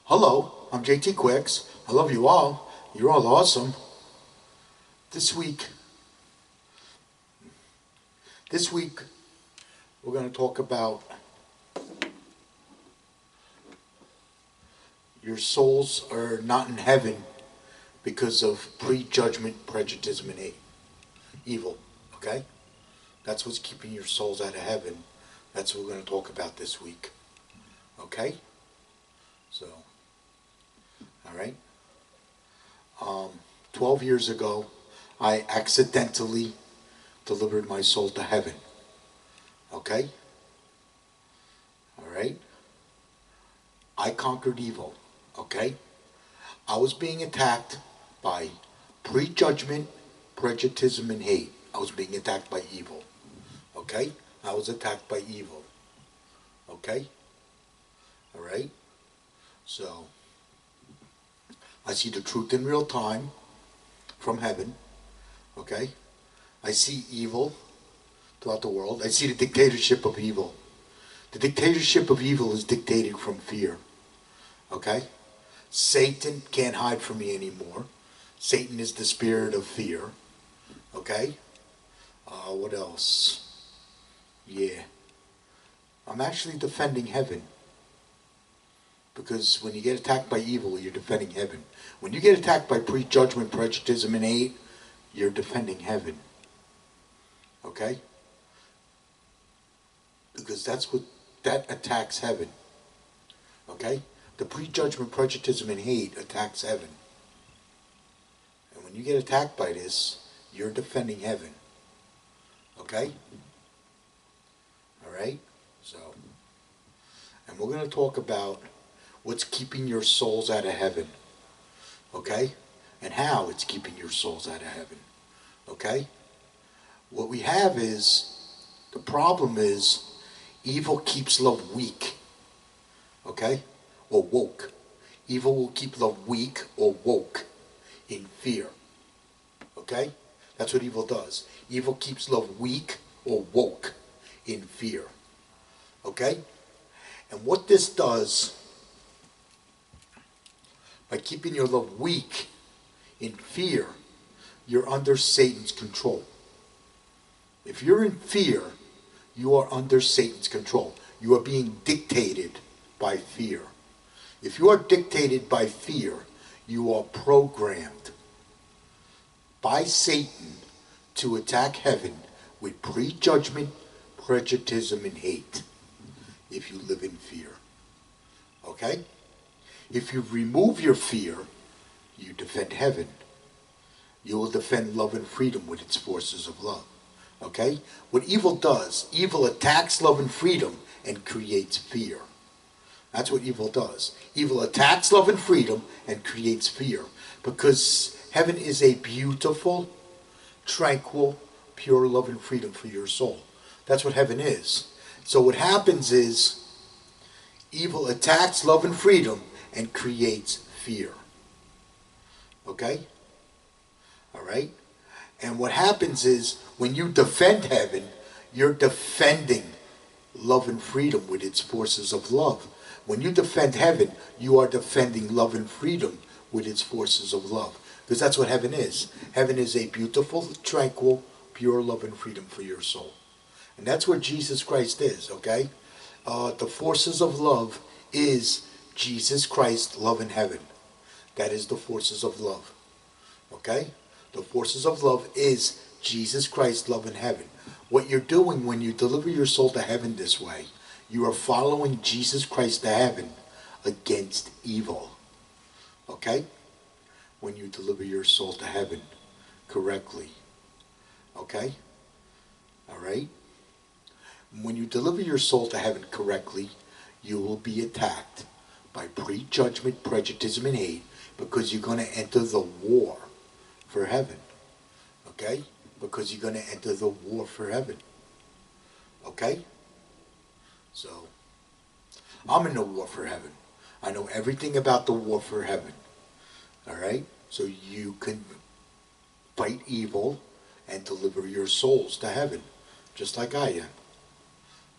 Hello, I'm JT Quicks. I love you all. You're all awesome. This week, we're going to talk about your souls are not in heaven because of prejudgment, prejudictism, and evil. Okay? That's what's keeping your souls out of heaven. That's what we're going to talk about this week. Okay? So, all right. 12 years ago, I accidentally delivered my soul to heaven. Okay? All right? I conquered evil. Okay? I was being attacked by prejudgment, prejudicism, and hate. I was being attacked by evil. Okay? I was attacked by evil. Okay? All right? So, I see the truth in real time from heaven. Okay? I see evil throughout the world. I see the dictatorship of evil. The dictatorship of evil is dictated from fear. Okay? Satan can't hide from me anymore. Satan is the spirit of fear. Okay? What else? Yeah. I'm actually defending heaven. Because when you get attacked by evil, you're defending heaven. When you get attacked by prejudgment, prejudice, and hate, you're defending heaven. Okay? Because that attacks heaven. Okay? The prejudgment, prejudice, and hate attacks heaven. And when you get attacked by this, you're defending heaven. Okay? Alright? So, and we're going to talk about what's keeping your souls out of heaven. Okay? And how it's keeping your souls out of heaven. Okay? What we have is, the problem is, evil keeps love weak. Okay? Or woke. Evil will keep love weak or woke in fear. Okay? That's what evil does. Evil keeps love weak or woke in fear. Okay? And what this does, by keeping your love weak in fear, you're under Satan's control. If you're in fear, you are under Satan's control. You are being dictated by fear. If you are dictated by fear, you are programmed by Satan to attack heaven with prejudgment, prejudice, and hate. If you live in fear. Okay? If you remove your fear, you defend heaven. You will defend love and freedom with its forces of love. Okay? What evil does, evil attacks love and freedom and creates fear. That's what evil does. Evil attacks love and freedom and creates fear. Because heaven is a beautiful, tranquil, pure love and freedom for your soul. That's what heaven is. So what happens is, evil attacks love and freedom and creates fear. Okay? Alright? And what happens is, when you defend heaven, you're defending love and freedom with its forces of love. When you defend heaven, you are defending love and freedom with its forces of love. Because that's what heaven is. Heaven is a beautiful, tranquil, pure love and freedom for your soul. And that's what Jesus Christ is, okay? The forces of love is Jesus Christ, love in heaven. That is the forces of love. Okay? The forces of love is Jesus Christ, love in heaven. What you're doing when you deliver your soul to heaven this way, you are following Jesus Christ to heaven against evil. Okay? When you deliver your soul to heaven correctly. Okay? Alright? When you deliver your soul to heaven correctly, you will be attacked by prejudgment, prejudice, and hate, because you're going to enter the war for heaven. Okay? Because you're going to enter the war for heaven. Okay? So, I'm in the war for heaven. I know everything about the war for heaven. Alright? So you can fight evil and deliver your souls to heaven, just like I am.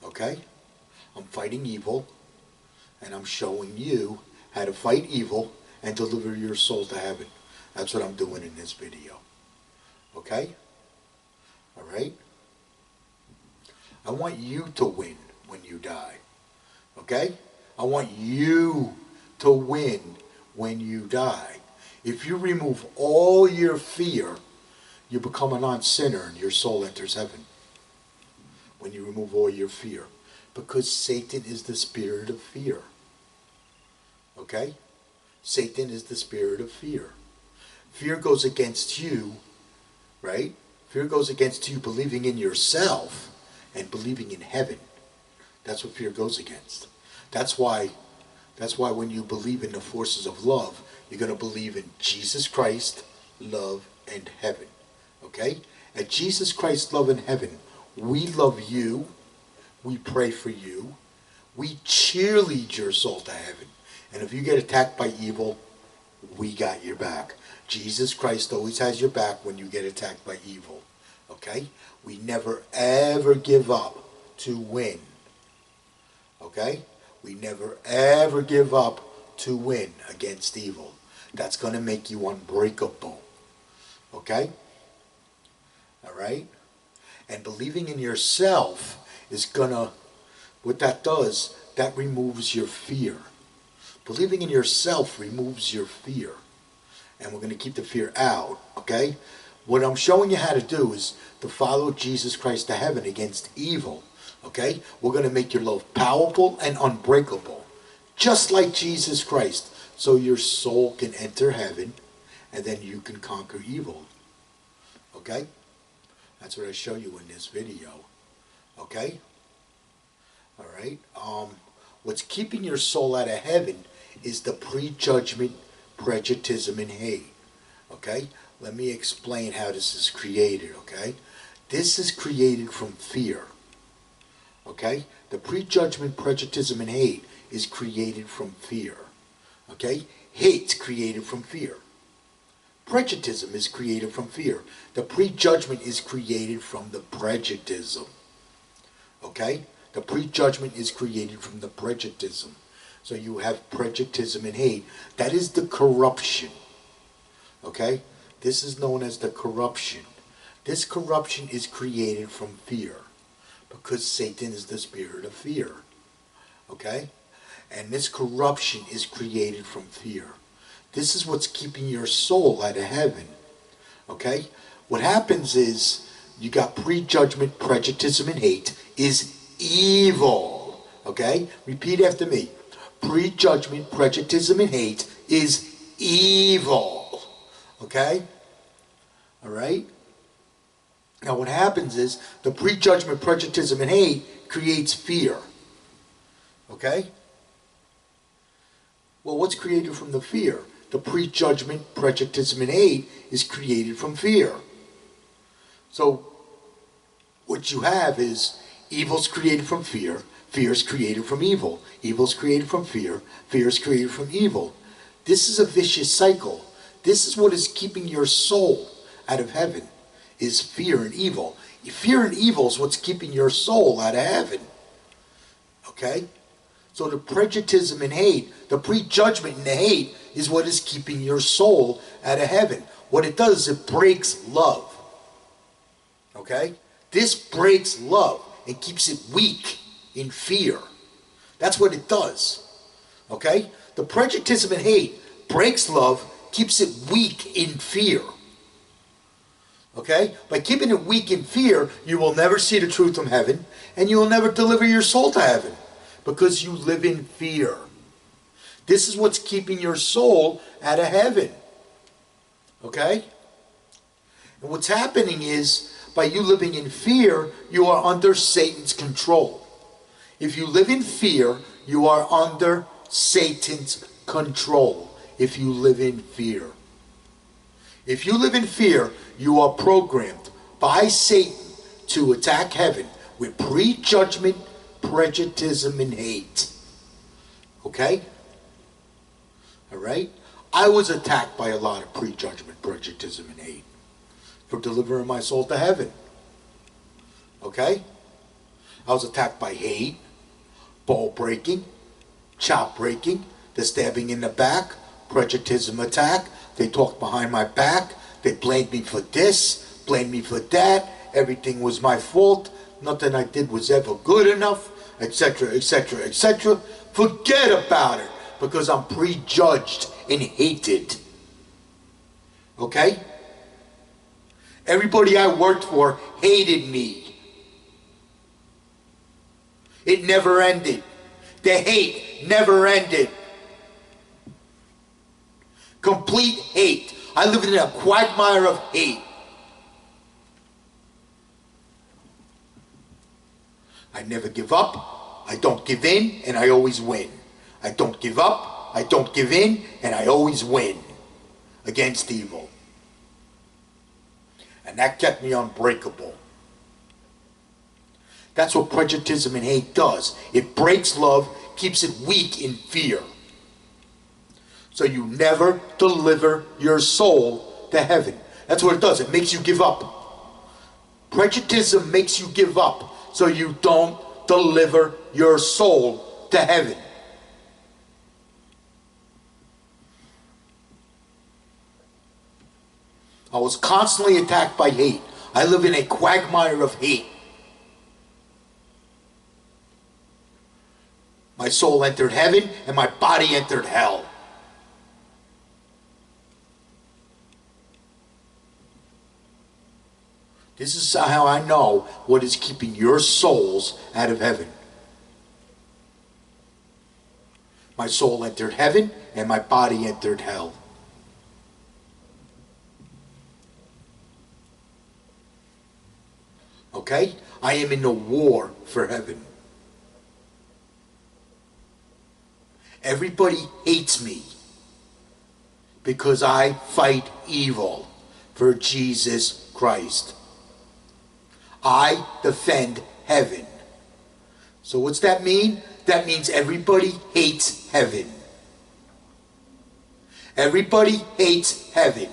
Okay? I'm fighting evil, and I'm showing you how to fight evil and deliver your soul to heaven. That's what I'm doing in this video. Okay? All right? I want you to win when you die. Okay? I want you to win when you die. If you remove all your fear, you become a non-sinner and your soul enters heaven. When you remove all your fear. Because Satan is the spirit of fear. Okay? Satan is the spirit of fear. Fear goes against you, right? Fear goes against you believing in yourself and believing in heaven. That's what fear goes against. That's why when you believe in the forces of love, you're going to believe in Jesus Christ, love, and heaven. Okay? At Jesus Christ, love, and heaven, we love you. We pray for you. We cheerlead your soul to heaven. And if you get attacked by evil, we got your back. Jesus Christ always has your back when you get attacked by evil. Okay? We never ever give up to win. Okay? We never ever give up to win against evil. That's going to make you unbreakable. Okay? Alright? And believing in yourself is going to, what that does, that removes your fear. Believing in yourself removes your fear. And we're going to keep the fear out. Okay? What I'm showing you how to do is to follow Jesus Christ to heaven against evil. Okay? We're going to make your love powerful and unbreakable. Just like Jesus Christ. So your soul can enter heaven and then you can conquer evil. Okay? That's what I show you in this video. Okay? Alright? What's keeping your soul out of heaven is the prejudgment, prejudicism, and hate. Okay? Let me explain how this is created. Okay? This is created from fear. Okay? The prejudgment, prejudicism, and hate is created from fear. Okay? Hate's created from fear. Prejudice is created from fear. The prejudgment is created from the prejudice. Okay? The prejudgment is created from the prejudice. So you have prejudice and hate. That is the corruption. Okay? This is known as the corruption. This corruption is created from fear. Because Satan is the spirit of fear. Okay? And this corruption is created from fear. This is what's keeping your soul out of heaven. Okay? What happens is, you got prejudgment, prejudice, and hate is evil. Okay? Repeat after me. Prejudgment, prejudice, and hate is evil. Okay? Alright? Now what happens is, the prejudgment, prejudice, and hate creates fear. Okay? Well, what's created from the fear? The prejudgment, prejudice, and hate is created from fear. So, what you have is, evil's created from fear, fear is created from evil. Evil's created from fear, fear is created from evil. This is a vicious cycle. This is what is keeping your soul out of heaven, is fear and evil. Fear and evil is what's keeping your soul out of heaven. Okay? So the prejudice and hate, the prejudgment and the hate is what is keeping your soul out of heaven. What it does is it breaks love. Okay? This breaks love and keeps it weak in fear. That's what it does. Okay? The prejudice and hate breaks love, keeps it weak in fear. Okay? By keeping it weak in fear, you will never see the truth from heaven, and you will never deliver your soul to heaven. Because you live in fear. This is what's keeping your soul out of heaven. Okay? And what's happening is, by you living in fear, you are under Satan's control. If you live in fear, you are under Satan's control. If you live in fear. If you live in fear, you are programmed by Satan to attack heaven with prejudgment, prejudice, and hate. Okay? Alright? I was attacked by a lot of prejudgment, prejudice, and hate for delivering my soul to heaven. Okay? I was attacked by hate, ball breaking, chop breaking. The stabbing in the back, prejuditism attack. They talked behind my back. They blamed me for this, blamed me for that. Everything was my fault. Nothing I did was ever good enough, etc., etc., etc. Forget about it, because I'm prejudged and hated. Okay? Everybody I worked for hated me. It never ended. The hate never ended. Complete hate. I lived in a quagmire of hate. I never give up. I don't give in, and I always win. I don't give up. I don't give in, and I always win against evil. And that kept me unbreakable. That's what prejudgtism and hate does. It breaks love, keeps it weak in fear. So you never deliver your soul to heaven. That's what it does. It makes you give up. Prejudgtism makes you give up, so you don't deliver your soul to heaven. I was constantly attacked by hate. I live in a quagmire of hate. My soul entered heaven and my body entered hell. This is how I know what is keeping your souls out of heaven. My soul entered heaven and my body entered hell. Okay? I am in a war for heaven. Everybody hates me because I fight evil for Jesus Christ. I defend heaven. So what's that mean? That means everybody hates heaven. Everybody hates heaven.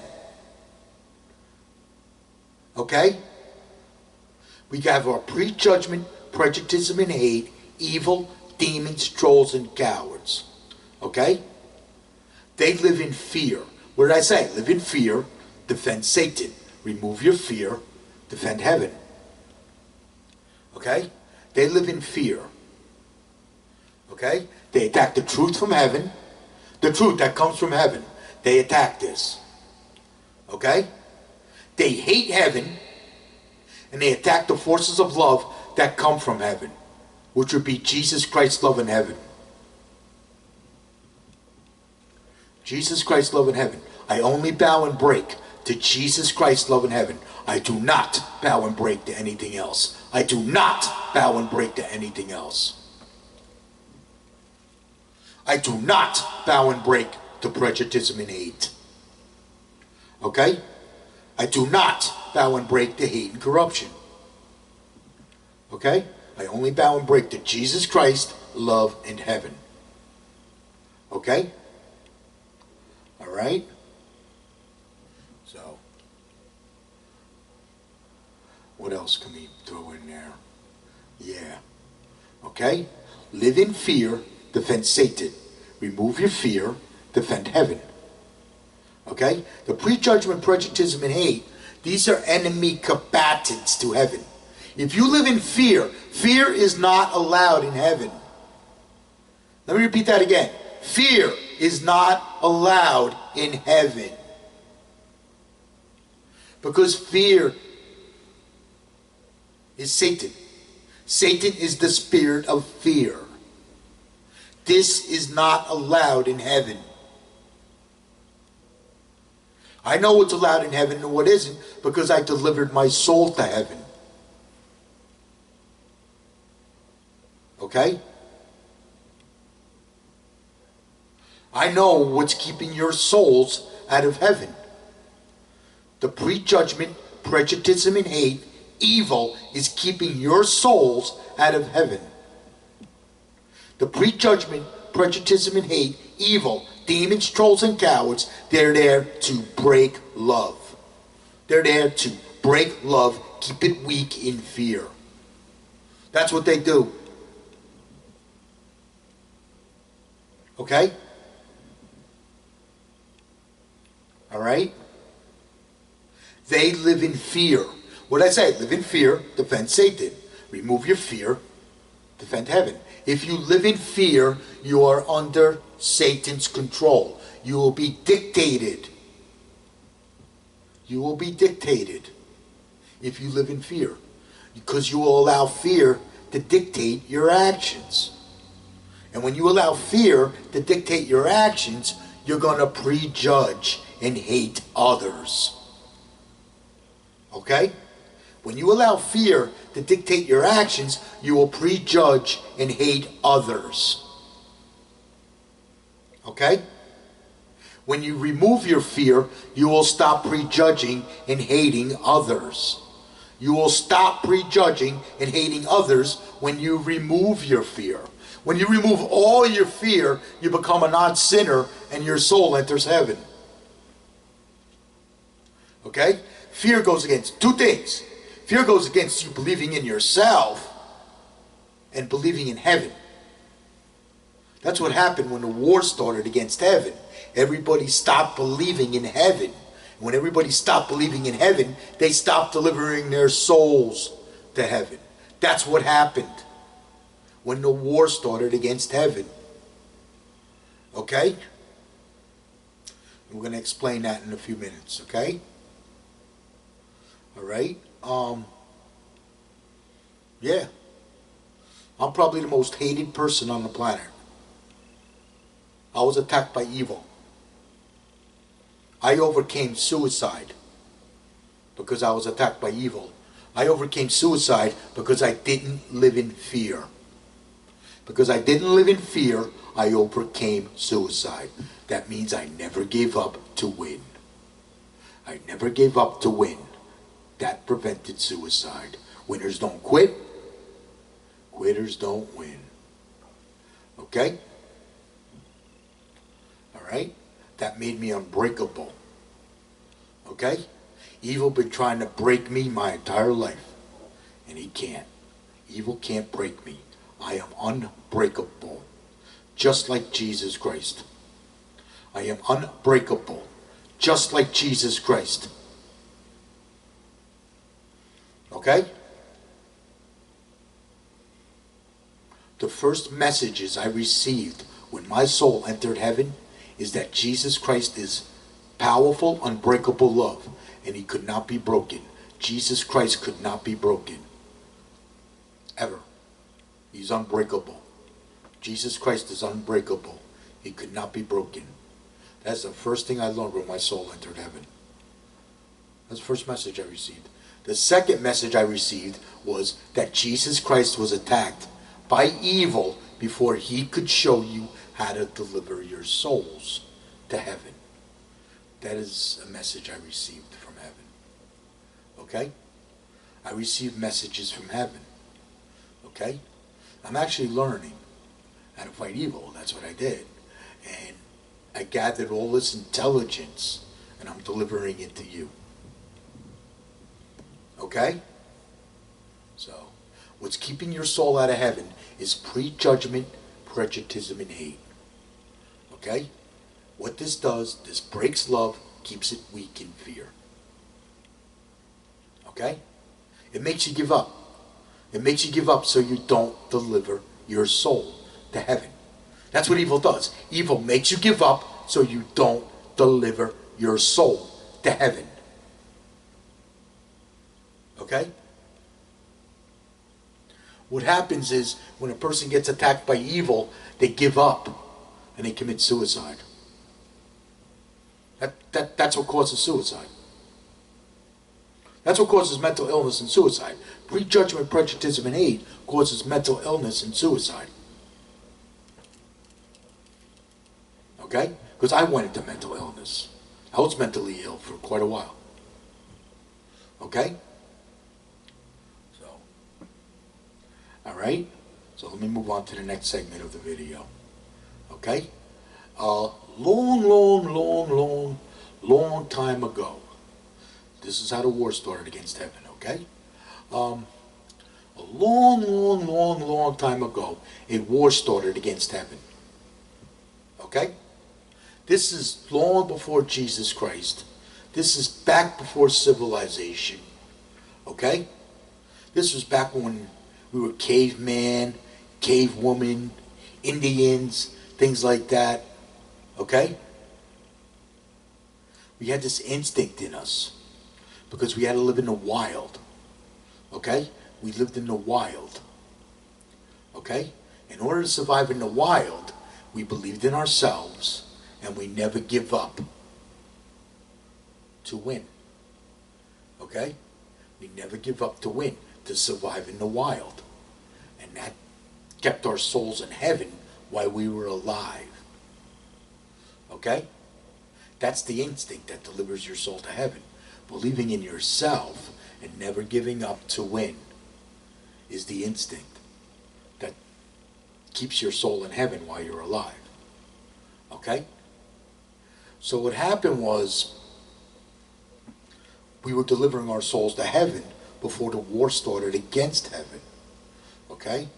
Okay? We have our prejudgment, prejudictism, and hate, evil, demons, trolls, and cowards. Okay? They live in fear. What did I say? Live in fear, defend Satan. Remove your fear, defend heaven. Okay? They live in fear. Okay? They attack the truth from heaven. The truth that comes from heaven. They attack this. Okay? They hate heaven. And they attack the forces of love that come from heaven, which would be Jesus Christ's love in heaven. Jesus Christ's love in heaven. I only bow and break to Jesus Christ's love in heaven. I do not bow and break to anything else. I do not bow and break to anything else. I do not bow and break to prejudice and hate. Okay? I do not bow and break to hate and corruption. Okay? I only bow and break to Jesus Christ, love, and heaven. Okay? Alright? So, what else can we throw in there? Yeah. Okay? Live in fear, defend Satan. Remove your fear, defend heaven. Okay? The prejudgment, prejudice, and hate, these are enemy combatants to heaven. If you live in fear, fear is not allowed in heaven. Let me repeat that again. Fear is not allowed in heaven. Because fear is Satan. Satan is the spirit of fear. This is not allowed in heaven. I know what's allowed in heaven and what isn't because I delivered my soul to heaven. Okay? I know what's keeping your souls out of heaven. The prejudgment, prejudice, and hate, evil is keeping your souls out of heaven. The prejudgment, prejudice, and hate, evil, demons, trolls, and cowards, they're there to break love. They're there to break love, keep it weak in fear. That's what they do. Okay? right? They live in fear. What did I say? Live in fear, defend Satan. Remove your fear, defend heaven. If you live in fear, you are under Satan's control. You will be dictated. You will be dictated if you live in fear, because you will allow fear to dictate your actions. And when you allow fear to dictate your actions, you're going to prejudge and hate others. Okay? When you allow fear to dictate your actions, you will prejudge and hate others. Okay? When you remove your fear, you will stop prejudging and hating others. You will stop prejudging and hating others when you remove your fear. When you remove all your fear, you become a non-sinner and your soul enters heaven. Okay? Fear goes against two things. Fear goes against you believing in yourself and believing in heaven. That's what happened when the war started against heaven. Everybody stopped believing in heaven. And when everybody stopped believing in heaven, they stopped delivering their souls to heaven. That's what happened when the war started against heaven. Okay? We're going to explain that in a few minutes, okay? All right? Yeah. I'm probably the most hated person on the planet. I was attacked by evil. I overcame suicide because I was attacked by evil. I overcame suicide because I didn't live in fear. Because I didn't live in fear, I overcame suicide. That means I never gave up to win. I never gave up to win. That prevented suicide. Winners don't quit. Quitters don't win. Okay? Alright? That made me unbreakable. Okay? Evil been trying to break me my entire life. And he can't. Evil can't break me. I am unbreakable. Just like Jesus Christ. I am unbreakable. Just like Jesus Christ. Okay? The first messages I received when my soul entered heaven is that Jesus Christ is powerful, unbreakable love, and he could not be broken. Jesus Christ could not be broken. Ever. He's unbreakable. Jesus Christ is unbreakable. He could not be broken. That's the first thing I learned when my soul entered heaven. That's the first message I received. The second message I received was that Jesus Christ was attacked by evil before he could show you how to deliver your souls to heaven. That is a message I received from heaven. Okay? I received messages from heaven. Okay? I'm actually learning how to fight evil. That's what I did. And I gathered all this intelligence and I'm delivering it to you. Okay? So, what's keeping your soul out of heaven is prejudgment, prejudicism, and hate. Okay? What this does, this breaks love, keeps it weak in fear. Okay? It makes you give up. It makes you give up so you don't deliver your soul to heaven. That's what evil does. Evil makes you give up so you don't deliver your soul to heaven. Okay? What happens is when a person gets attacked by evil, they give up and they commit suicide. That's what causes suicide. That's what causes mental illness and suicide. Prejudgment, prejudice, and hate causes mental illness and suicide. Okay? Because I went into mental illness. I was mentally ill for quite a while. Okay? So, alright? So let me move on to the next segment of the video. Okay? Long time ago. This is how the war started against heaven, okay? A long time ago, a war started against heaven. Okay? This is long before Jesus Christ. This is back before civilization. Okay? This was back when we were caveman, cavewoman, Indians, things like that. Okay? We had this instinct in us because we had to live in the wild. Okay? We lived in the wild. Okay? In order to survive in the wild, we believed in ourselves and we never give up to win. Okay? We never give up to win, to survive in the wild. And that kept our souls in heaven while we were alive. Okay? That's the instinct that delivers your soul to heaven. Believing in yourself and never giving up to win is the instinct that keeps your soul in heaven while you're alive. Okay? So what happened was, we were delivering our souls to heaven before the war started against heaven. Okay?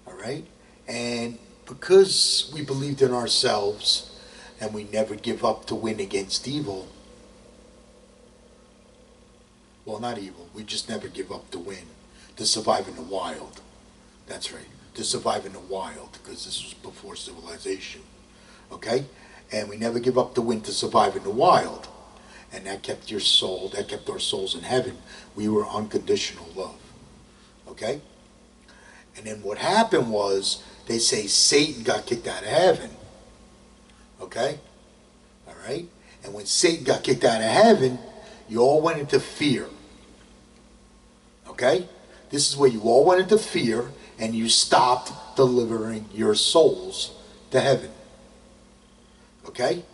Alright? And because we believed in ourselves and we never give up to win against evil, well, not evil, we just never give up to win, to survive in the wild. That's right, to survive in the wild, because this was before civilization. Okay? And we never give up to win, to survive in the wild. And that kept your soul, that kept our souls in heaven. We were unconditional love. Okay? And then what happened was, they say Satan got kicked out of heaven. Okay? Alright? And when Satan got kicked out of heaven, you all went into fear. Okay? This is where you all went into fear and you stopped delivering your souls to heaven. Okay?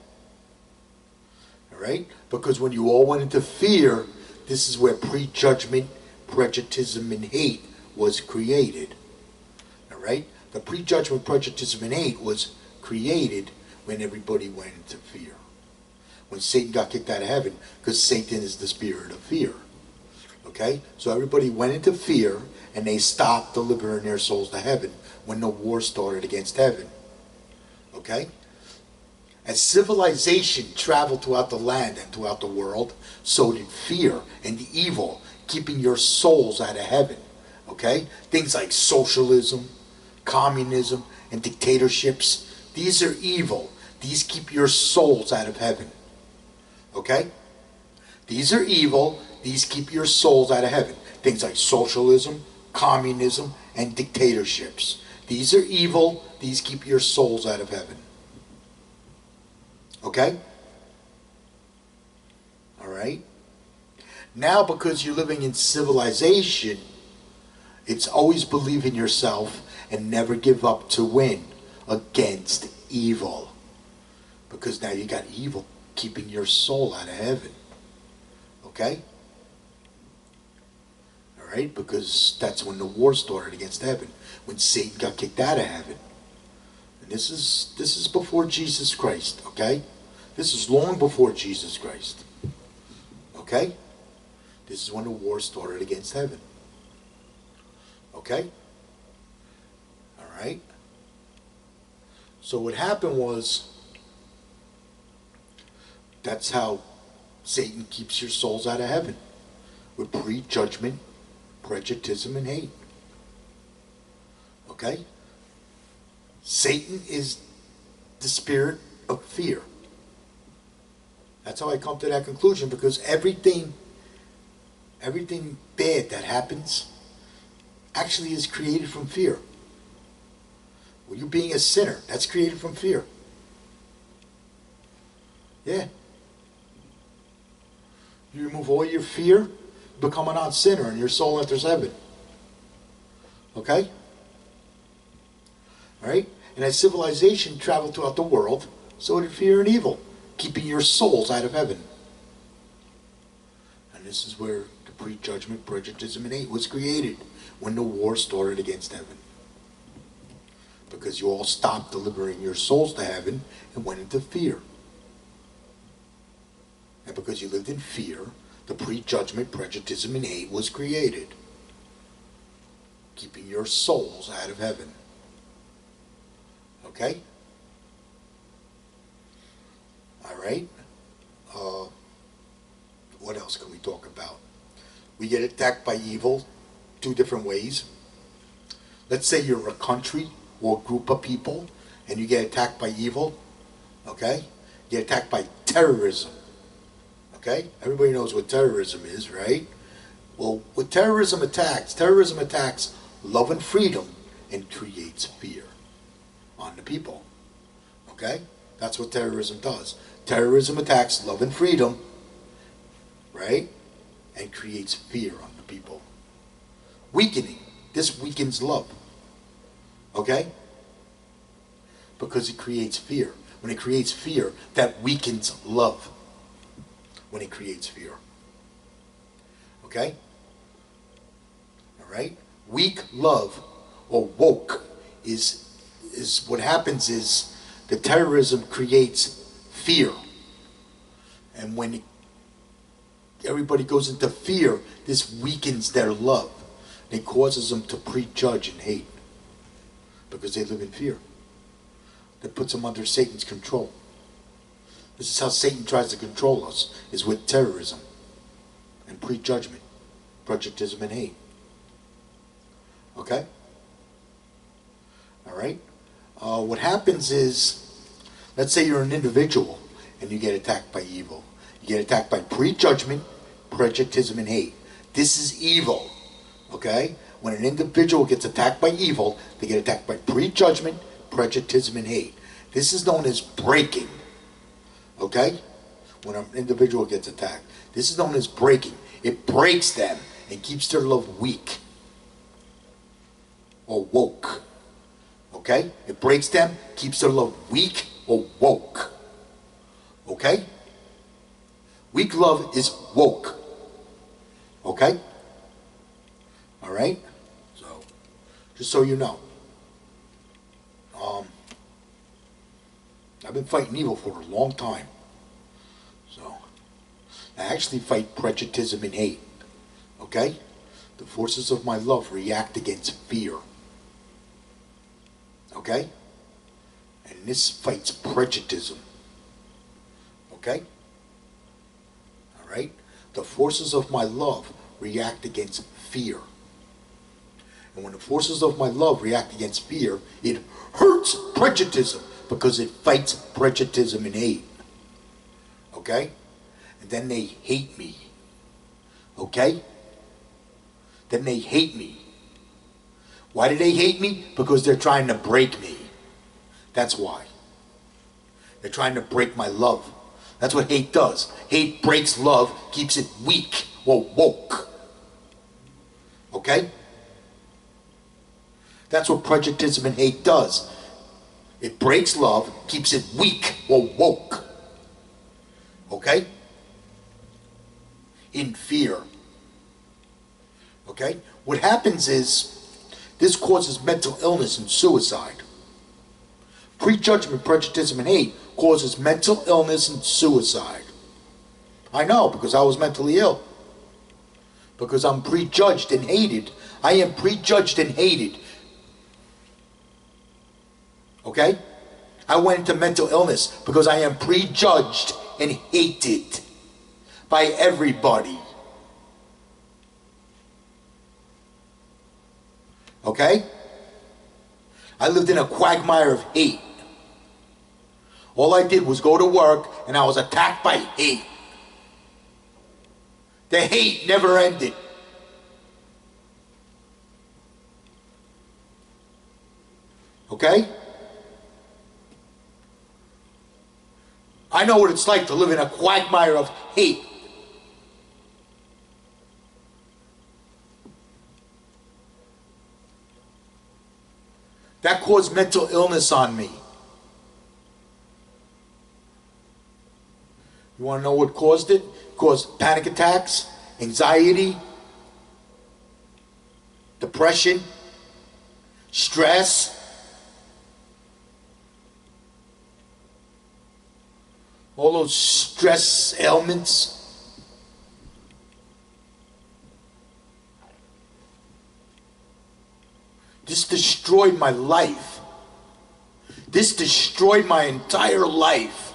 Alright? Because when you all went into fear, this is where prejudgment, prejudicism, and hate was created. Alright? The prejudgment, prejudicism, and hate was created when everybody went into fear. When Satan got kicked out of heaven, because Satan is the spirit of fear. Okay? So everybody went into fear and they stopped delivering their souls to heaven when the war started against heaven. Okay? As civilization traveled throughout the land and throughout the world, so did fear and evil, keeping your souls out of heaven. Okay? Things like socialism, communism, and dictatorships, these are evil. These keep your souls out of heaven. Okay? These are evil. These keep your souls out of heaven. Things like socialism, communism, and dictatorships. These are evil. These keep your souls out of heaven. Okay? Alright? Now, because you're living in civilization, it's always believe in yourself and never give up to win against evil. Because now you got evil keeping your soul out of heaven. Okay? Alright? Because that's when the war started against heaven. When Satan got kicked out of heaven. And this is before Jesus Christ. Okay? This is long before Jesus Christ. Okay? This is when the war started against heaven. Okay? Alright? So what happened was, that's how Satan keeps your souls out of heaven. With prejudgment, prejudicism, and hate. Okay? Satan is the spirit of fear. That's how I come to that conclusion, because everything bad that happens actually is created from fear. Well, you being a sinner, that's created from fear. Yeah. You remove all your fear, you become a non-sinner, and your soul enters heaven. Okay? Alright? And as civilization traveled throughout the world, so did fear and evil, keeping your souls out of heaven. And this is where the prejudgment, prejudicism, and hate was created, when the war started against heaven. Because you all stopped delivering your souls to heaven and went into fear. And because you lived in fear, the prejudgment, prejudicism, and hate was created, keeping your souls out of heaven. Okay? Alright? What else can we talk about? We get attacked by evil two different ways. Let's say you're a country or a group of people and you get attacked by evil, okay? You get attacked by terrorism, okay? Everybody knows what terrorism is, right? Well, what terrorism attacks love and freedom and creates fear on the people, okay? That's what terrorism does. Terrorism attacks love and freedom, right? And creates fear on the people. Weakening. This weakens love. Okay? Because it creates fear. When it creates fear, that weakens love. When it creates fear. Okay? Alright? Weak love, or woke, is what happens is the terrorism creates fear. And when everybody goes into fear, this weakens their love. It causes them to prejudge and hate because they live in fear. That puts them under Satan's control. This is how Satan tries to control us, is with terrorism and prejudgment, prejudicism and hate. Okay? All right? What happens is, let's say you're an individual and you get attacked by evil. You get attacked by prejudgment, prejudicism, and hate. This is evil. Okay? When an individual gets attacked by evil, they get attacked by prejudgment, prejudicism, and hate. This is known as breaking. Okay? When an individual gets attacked. This is known as breaking. It breaks them and keeps their love weak. Or woke. Okay? It breaks them, keeps their love weak or woke. Okay? Weak love is woke. Okay? Alright? So, just so you know. I've been fighting evil for a long time. So, I actually fight prejudice and hate. Okay? The forces of my love react against fear. Okay? And this fights prejudice. Okay? Alright? The forces of my love react against fear. And when the forces of my love react against fear, it hurts prejudice because it fights prejudice and hate. Okay? And then they hate me. Okay? Then they hate me. Why do they hate me? Because they're trying to break me. That's why. They're trying to break my love. That's what hate does. Hate breaks love, keeps it weak or woke. Okay? That's what prejudice and hate does. It breaks love, keeps it weak or woke. Okay? In fear. Okay? What happens is, this causes mental illness and suicide. Prejudgment, prejudice, and hate causes mental illness and suicide. I know, because I was mentally ill. Because I'm prejudged and hated. I am prejudged and hated. Okay? I went into mental illness because I am prejudged and hated by everybody. Okay? I lived in a quagmire of hate. All I did was go to work and I was attacked by hate. The hate never ended. Okay? I know what it's like to live in a quagmire of hate. That caused mental illness on me. You want to know what caused it? It caused panic attacks, anxiety, depression, stress, all those stress ailments. This destroyed my life. This destroyed my entire life.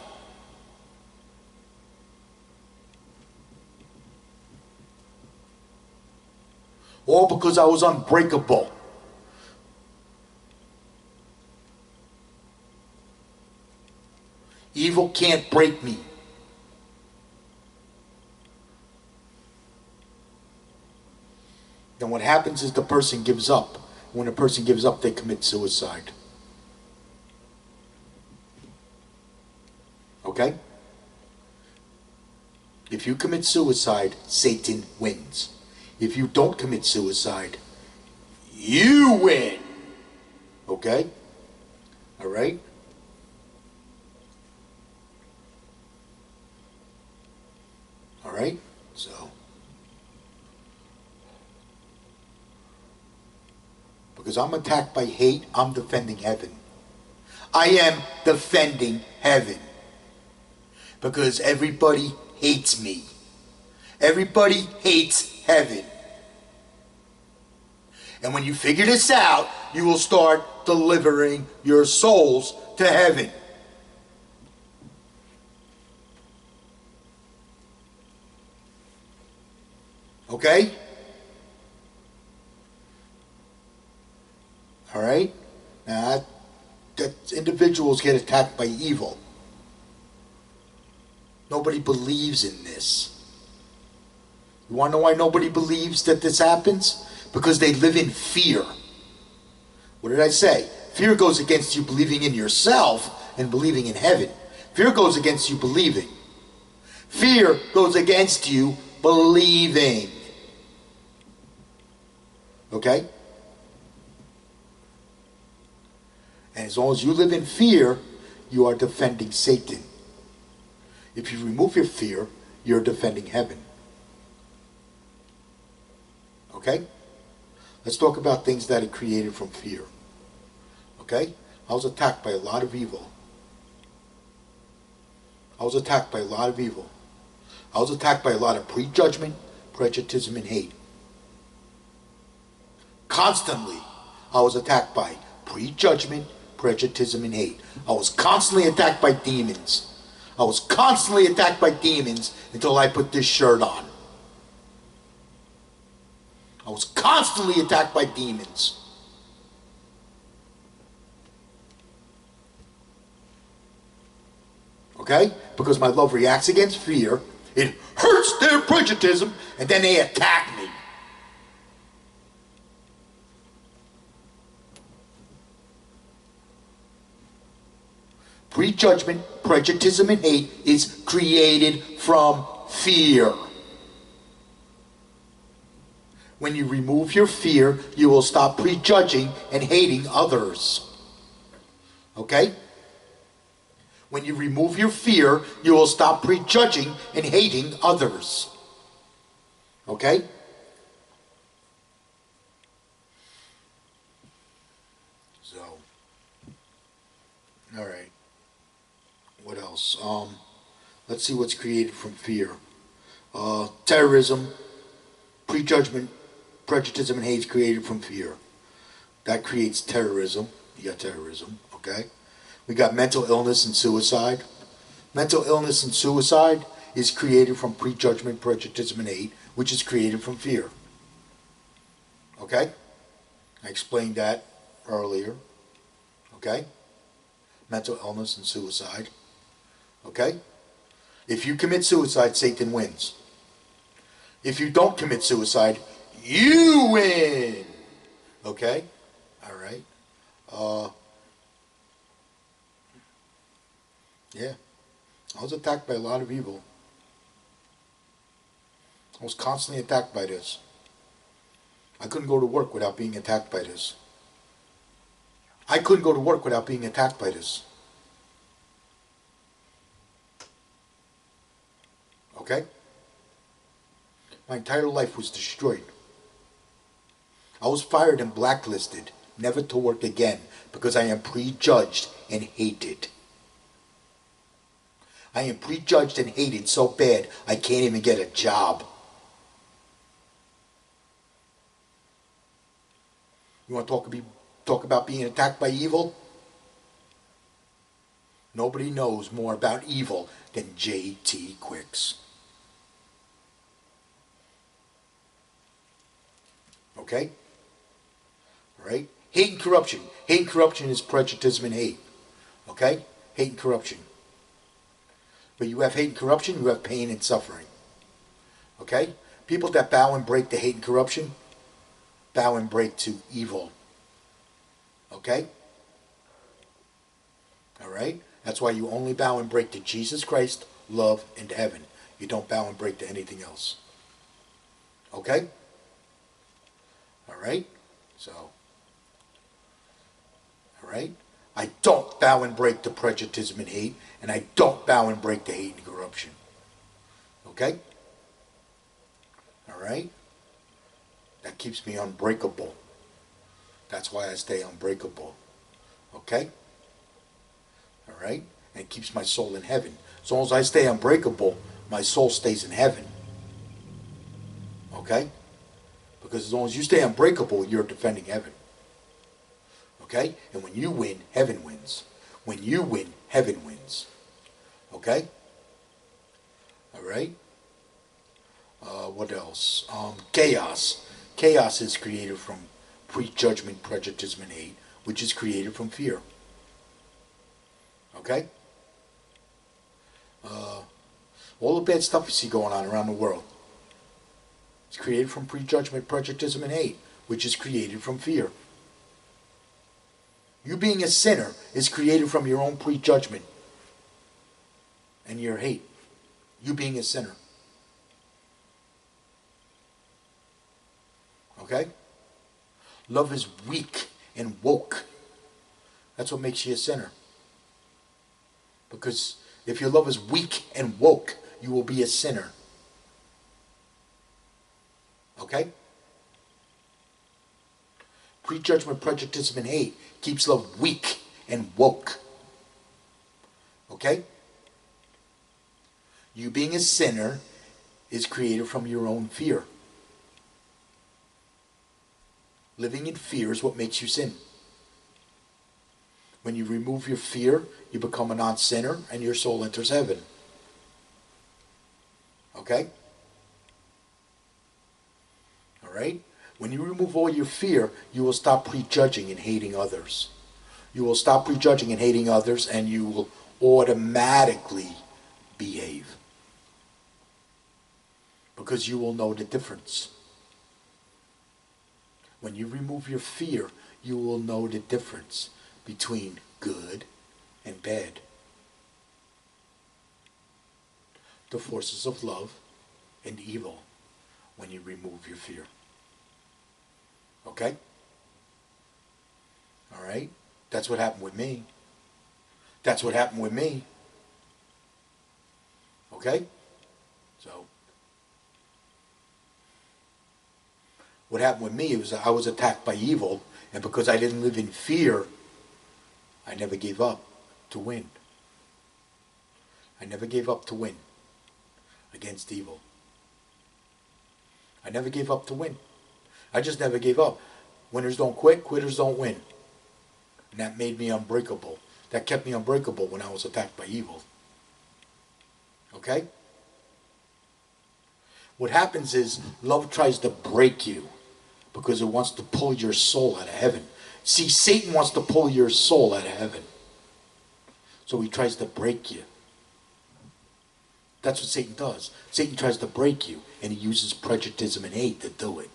All because I was unbreakable. Evil can't break me. Then what happens is the person gives up. When a person gives up, they commit suicide. Okay? If you commit suicide, Satan wins. If you don't commit suicide, you win. Okay? All right? All right? So, because I'm attacked by hate, I'm defending heaven. I am defending heaven. Because everybody hates me. Everybody hates heaven. And when you figure this out, you will start delivering your souls to heaven. Okay? All right? Now, that individuals get attacked by evil. Nobody believes in this. You want to know why nobody believes that this happens? Because they live in fear. What did I say? Fear goes against you believing in yourself and believing in heaven. Fear goes against you believing. Fear goes against you believing. Okay? And as long as you live in fear, you are defending Satan. If you remove your fear, you're defending heaven. Okay? Let's talk about things that are created from fear. Okay? I was attacked by a lot of evil. I was attacked by a lot of evil. I was attacked by a lot of prejudgment, prejudicism, and hate. Constantly, I was attacked by prejudgment, prejudicism, and hate. I was constantly attacked by demons. I was constantly attacked by demons until I put this shirt on. I was constantly attacked by demons. Okay? Because my love reacts against fear. It hurts their prejudicism, and then they attack me. Prejudgment, prejudicism, and hate is created from fear. When you remove your fear, you will stop prejudging and hating others. Okay? When you remove your fear, you will stop prejudging and hating others. Okay? So, all right. What else? Let's see what's created from fear. Terrorism, prejudgment, prejudice, and hate is created from fear. That creates terrorism. You got terrorism, okay? We got mental illness and suicide. Mental illness and suicide is created from prejudgment, prejudice, and hate, which is created from fear. Okay? I explained that earlier. Okay? Mental illness and suicide. Okay? If you commit suicide, Satan wins. If you don't commit suicide, you win. Okay? All right. Yeah. I was attacked by a lot of evil. I was constantly attacked by this. I couldn't go to work without being attacked by this. I couldn't go to work without being attacked by this. Okay? My entire life was destroyed. I was fired and blacklisted, never to work again, because I am prejudged and hated. I am prejudged and hated so bad I can't even get a job. You want to talk about being attacked by evil? Nobody knows more about evil than J.T. Quicks. Okay? Okay? All right? Hate and corruption. Hate and corruption is prejudice and hate. Okay? Hate and corruption. But you have hate and corruption, you have pain and suffering. Okay? People that bow and break to hate and corruption, bow and break to evil. Okay? All right? That's why you only bow and break to Jesus Christ, love, and heaven. You don't bow and break to anything else. Okay? All right? So, all right? I don't bow and break to prejudice and hate, and I don't bow and break to hate and corruption. Okay? All right? That keeps me unbreakable. That's why I stay unbreakable. Okay? All right? And it keeps my soul in heaven. As long as I stay unbreakable, my soul stays in heaven. Okay? Because as long as you stay unbreakable, you're defending heaven. Okay? And when you win, heaven wins. When you win, heaven wins. Okay? All right? What else? Chaos. Chaos is created from prejudgment, prejudice, and hate, which is created from fear. Okay? All the bad stuff you see going on around the world, it's created from prejudgment, prejudice, and hate, which is created from fear. You being a sinner is created from your own prejudgment and your hate. You being a sinner. Okay? Love is weak and woke. That's what makes you a sinner. Because if your love is weak and woke, you will be a sinner. Okay? Prejudgment, prejudice, and hate keeps love weak and woke. Okay? You being a sinner is created from your own fear. Living in fear is what makes you sin. When you remove your fear, you become a non-sinner and your soul enters heaven. Okay? All right? When you remove all your fear, you will stop prejudging and hating others. You will stop prejudging and hating others, and you will automatically behave. Because you will know the difference. When you remove your fear, you will know the difference between good and bad. The forces of love and evil when you remove your fear. Okay? All right? That's what happened with me. That's what happened with me. Okay? So, what happened with me was I was attacked by evil, and because I didn't live in fear, I never gave up to win. I never gave up to win against evil. I never gave up to win. I just never gave up. Winners don't quit, quitters don't win. And that made me unbreakable. That kept me unbreakable when I was attacked by evil. Okay? What happens is love tries to break you because it wants to pull your soul out of heaven. See, Satan wants to pull your soul out of heaven. So he tries to break you. That's what Satan does. Satan tries to break you, and he uses prejudice and hate to do it.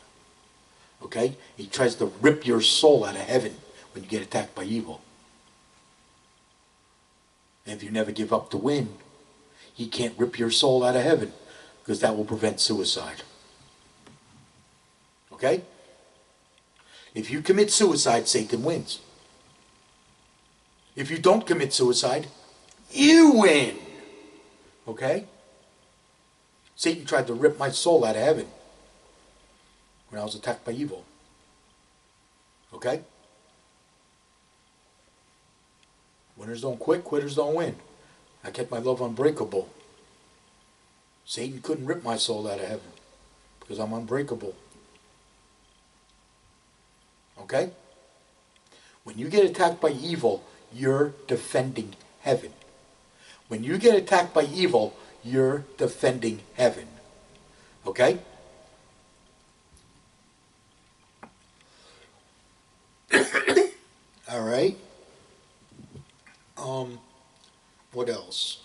Okay? He tries to rip your soul out of heaven when you get attacked by evil. And if you never give up to win, he can't rip your soul out of heaven, because that will prevent suicide. Okay? If you commit suicide, Satan wins. If you don't commit suicide, you win. Okay? Satan tried to rip my soul out of heaven when I was attacked by evil. Okay? Winners don't quit, quitters don't win. I kept my love unbreakable. Satan couldn't rip my soul out of heaven because I'm unbreakable. Okay? When you get attacked by evil, you're defending heaven. When you get attacked by evil, you're defending heaven. Okay? What else?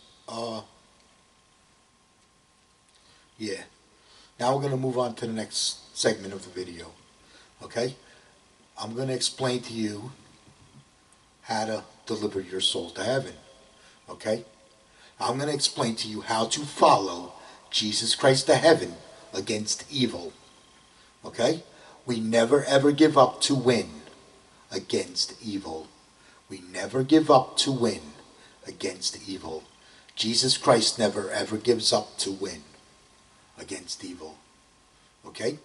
Yeah. Now we're going to move on to the next segment of the video. Okay? I'm going to explain to you how to deliver your soul to heaven. Okay? I'm going to explain to you how to follow Jesus Christ to heaven against evil. Okay? We never ever give up to win against evil. We never give up to win against evil. Jesus Christ never ever gives up to win against evil. Okay?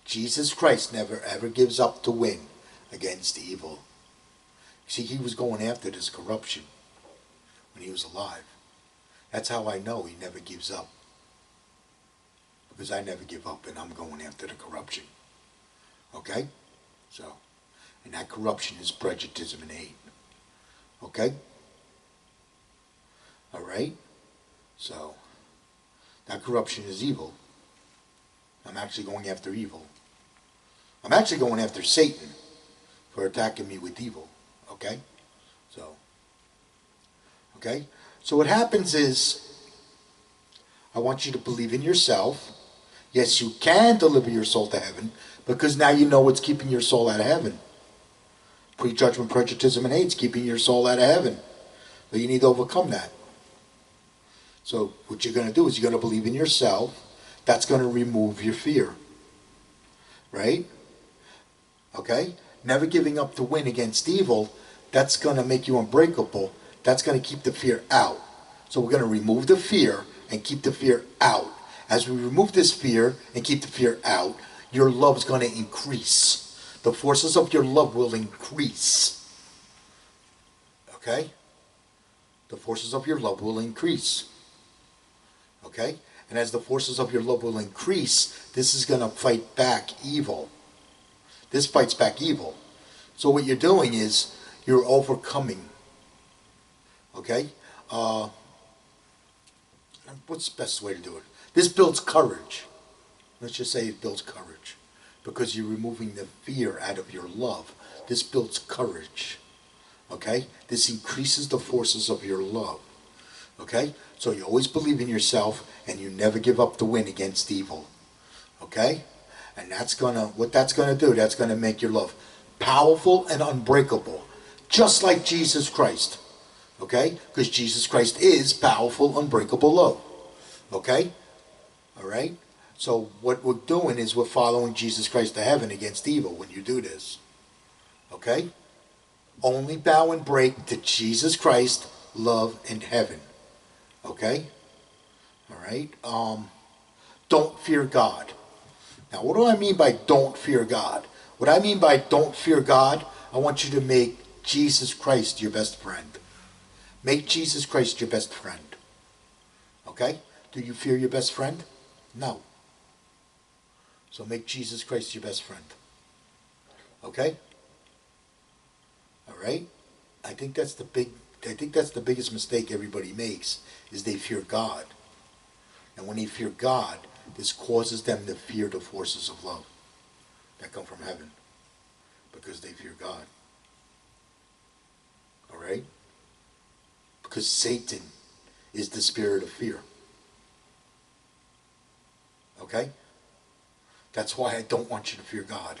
Jesus Christ never ever gives up to win against evil. See, he was going after this corruption when he was alive. That's how I know he never gives up. Because I never give up and I'm going after the corruption. Okay? So, and that corruption is prejudice and hate. Okay? Alright? So, that corruption is evil. I'm actually going after evil. I'm actually going after Satan for attacking me with evil. Okay? So, okay? So what happens is, I want you to believe in yourself. Yes, you can deliver your soul to heaven, because now you know what's keeping your soul out of heaven. Prejudgment, prejuditism, and hate is keeping your soul out of heaven. So you need to overcome that. So what you're going to do is you're going to believe in yourself. That's going to remove your fear. Right? Okay? Never giving up to win against evil, that's going to make you unbreakable. That's going to keep the fear out. So we're going to remove the fear and keep the fear out. As we remove this fear and keep the fear out, your love is going to increase. The forces of your love will increase. Okay? The forces of your love will increase. Okay? And as the forces of your love will increase, this is going to fight back evil. This fights back evil. So what you're doing is you're overcoming. Okay? What's the best way to do it? This builds courage. Let's just say it builds courage. Because you're removing the fear out of your love. This builds courage. Okay? This increases the forces of your love. Okay? So you always believe in yourself and you never give up the win against evil. Okay? And that's gonna, what that's gonna do, that's gonna make your love powerful and unbreakable. Just like Jesus Christ. Okay? Because Jesus Christ is powerful, unbreakable love. Okay? Alright? So what we're doing is we're following Jesus Christ to heaven against evil when you do this. Okay? Only bow and break to Jesus Christ, love, and heaven. Okay? Alright? Don't fear God. Now, what do I mean by don't fear God? What I mean by don't fear God, I want you to make Jesus Christ your best friend. Make Jesus Christ your best friend. Okay? Do you fear your best friend? No. So make Jesus Christ your best friend. Okay? Alright? I think that's the biggest mistake everybody makes, is they fear God. And when they fear God, this causes them to fear the forces of love that come from heaven. Because they fear God. Alright? Because Satan is the spirit of fear. Okay? That's why I don't want you to fear God.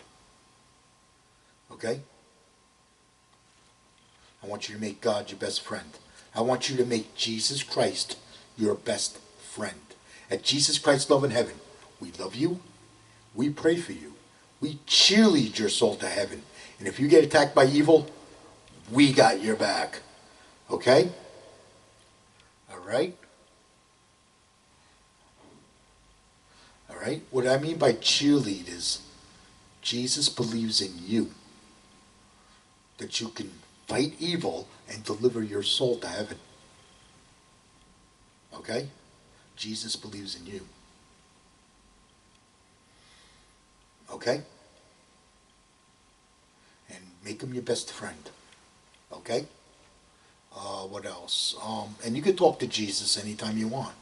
Okay? I want you to make God your best friend. I want you to make Jesus Christ your best friend. At Jesus Christ's love in heaven, we love you, we pray for you, we cheerlead your soul to heaven. And if you get attacked by evil, we got your back. Okay? Alright? Alright? What I mean by cheerlead is Jesus believes in you. That you can fight evil and deliver your soul to heaven. Okay? Jesus believes in you. Okay? And make him your best friend. Okay? What else? And you can talk to Jesus anytime you want.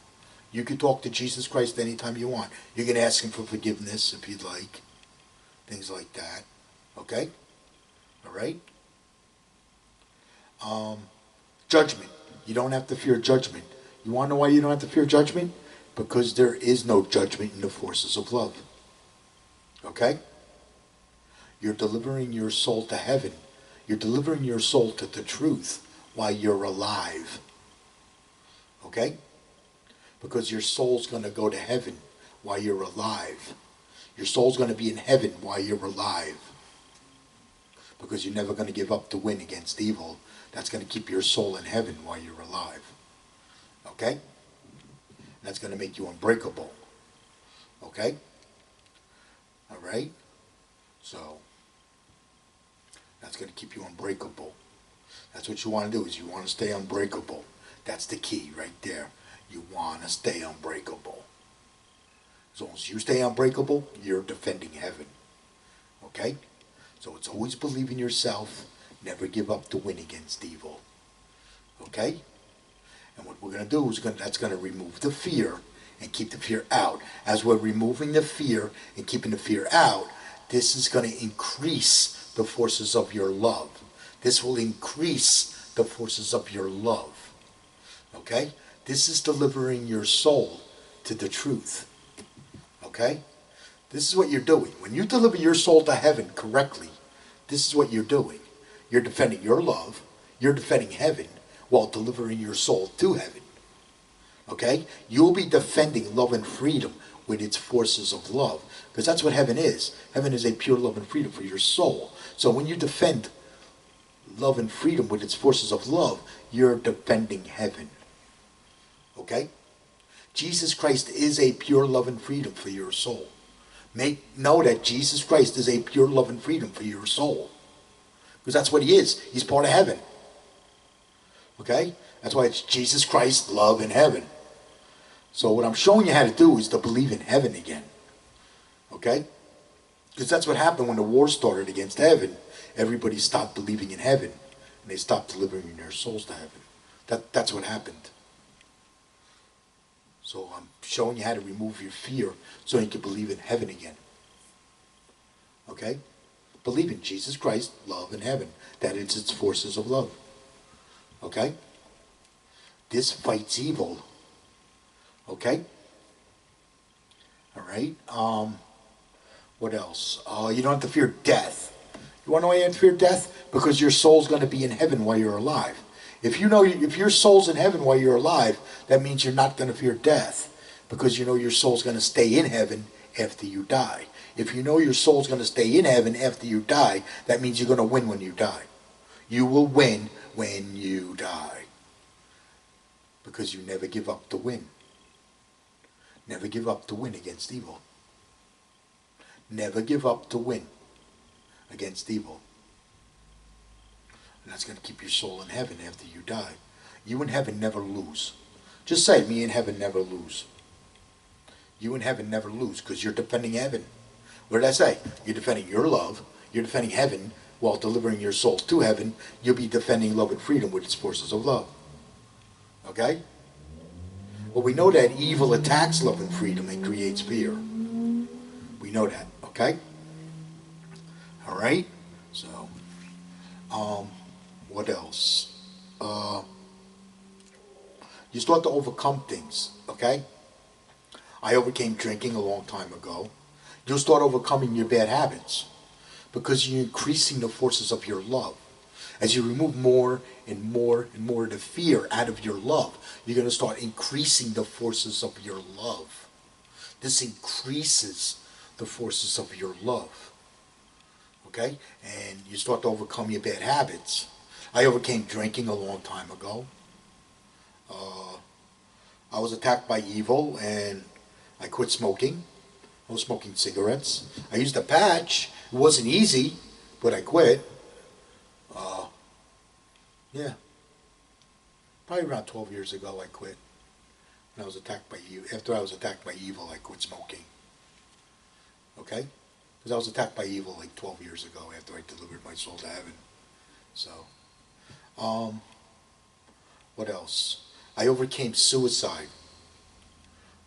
You can talk to Jesus Christ anytime you want. You can ask him for forgiveness if you'd like. Things like that. Okay? Alright? Judgment. You don't have to fear judgment. You want to know why you don't have to fear judgment? Because there is no judgment in the forces of love. Okay? You're delivering your soul to heaven. You're delivering your soul to the truth while you're alive. Okay? Because your soul's going to go to heaven while you're alive. Your soul's going to be in heaven while you're alive. Because you're never going to give up the win against evil. That's going to keep your soul in heaven while you're alive. Okay? That's going to make you unbreakable. Okay? Alright? So, that's going to keep you unbreakable. That's what you want to do, is you want to stay unbreakable. That's the key right there. You want to stay unbreakable. As long as you stay unbreakable, you're defending heaven. Okay? So it's always believe in yourself. Never give up the win against evil. Okay? And what we're going to do is that's going to remove the fear and keep the fear out. As we're removing the fear and keeping the fear out, this is going to increase the forces of your love. This will increase the forces of your love. Okay? This is delivering your soul to the truth. Okay? This is what you're doing. When you deliver your soul to heaven correctly, this is what you're doing. You're defending your love. You're defending heaven while delivering your soul to heaven. Okay? You'll be defending love and freedom with its forces of love. Because that's what heaven is. Heaven is a pure love and freedom for your soul. So when you defend love and freedom with its forces of love, you're defending heaven. Okay? Jesus Christ is a pure love and freedom for your soul. Know that Jesus Christ is a pure love and freedom for your soul. Because that's what he is. He's part of heaven. Okay? That's why it's Jesus Christ, love, and heaven. So what I'm showing you how to do is to believe in heaven again. Okay? Because that's what happened when the war started against heaven. Everybody stopped believing in heaven. And they stopped delivering their souls to heaven. That's what happened. So I'm showing you how to remove your fear so you can believe in heaven again. Okay? Believe in Jesus Christ, love, and heaven. That is its forces of love. Okay? This fights evil. Okay? Alright? What else? You don't have to fear death. You want to know why you have to fear death? Because your soul's going to be in heaven while you're alive. If your soul's in heaven while you're alive, that means you're not going to fear death. Because you know your soul's going to stay in heaven after you die. If you know your soul's going to stay in heaven after you die, that means you're going to win when you die. You will win when you die. Because you never give up the win. Never give up the win against evil. Never give up the win against evil. And that's going to keep your soul in heaven after you die. You in heaven never lose. Just say, me in heaven never lose. You in heaven never lose because you're defending heaven. What did I say? You're defending your love. You're defending heaven while delivering your soul to heaven. You'll be defending love and freedom with its forces of love. Okay? Well, we know that evil attacks love and freedom and creates fear. We know that. Okay? All right? So, what else? You start to overcome things. Okay? I overcame drinking a long time ago. You'll start overcoming your bad habits because you're increasing the forces of your love. As you remove more and more and more of the fear out of your love, you're going to start increasing the forces of your love. This increases the forces of your love. Okay? And you start to overcome your bad habits. I overcame drinking a long time ago. I was attacked by evil and I quit smoking. I was smoking cigarettes. I used a patch. It wasn't easy, but I quit. Yeah. Probably around 12 years ago I quit. When I was attacked by evil. After I was attacked by evil, I quit smoking. Okay? Because I was attacked by evil like 12 years ago after I delivered my soul to heaven. So, what else? I overcame suicide.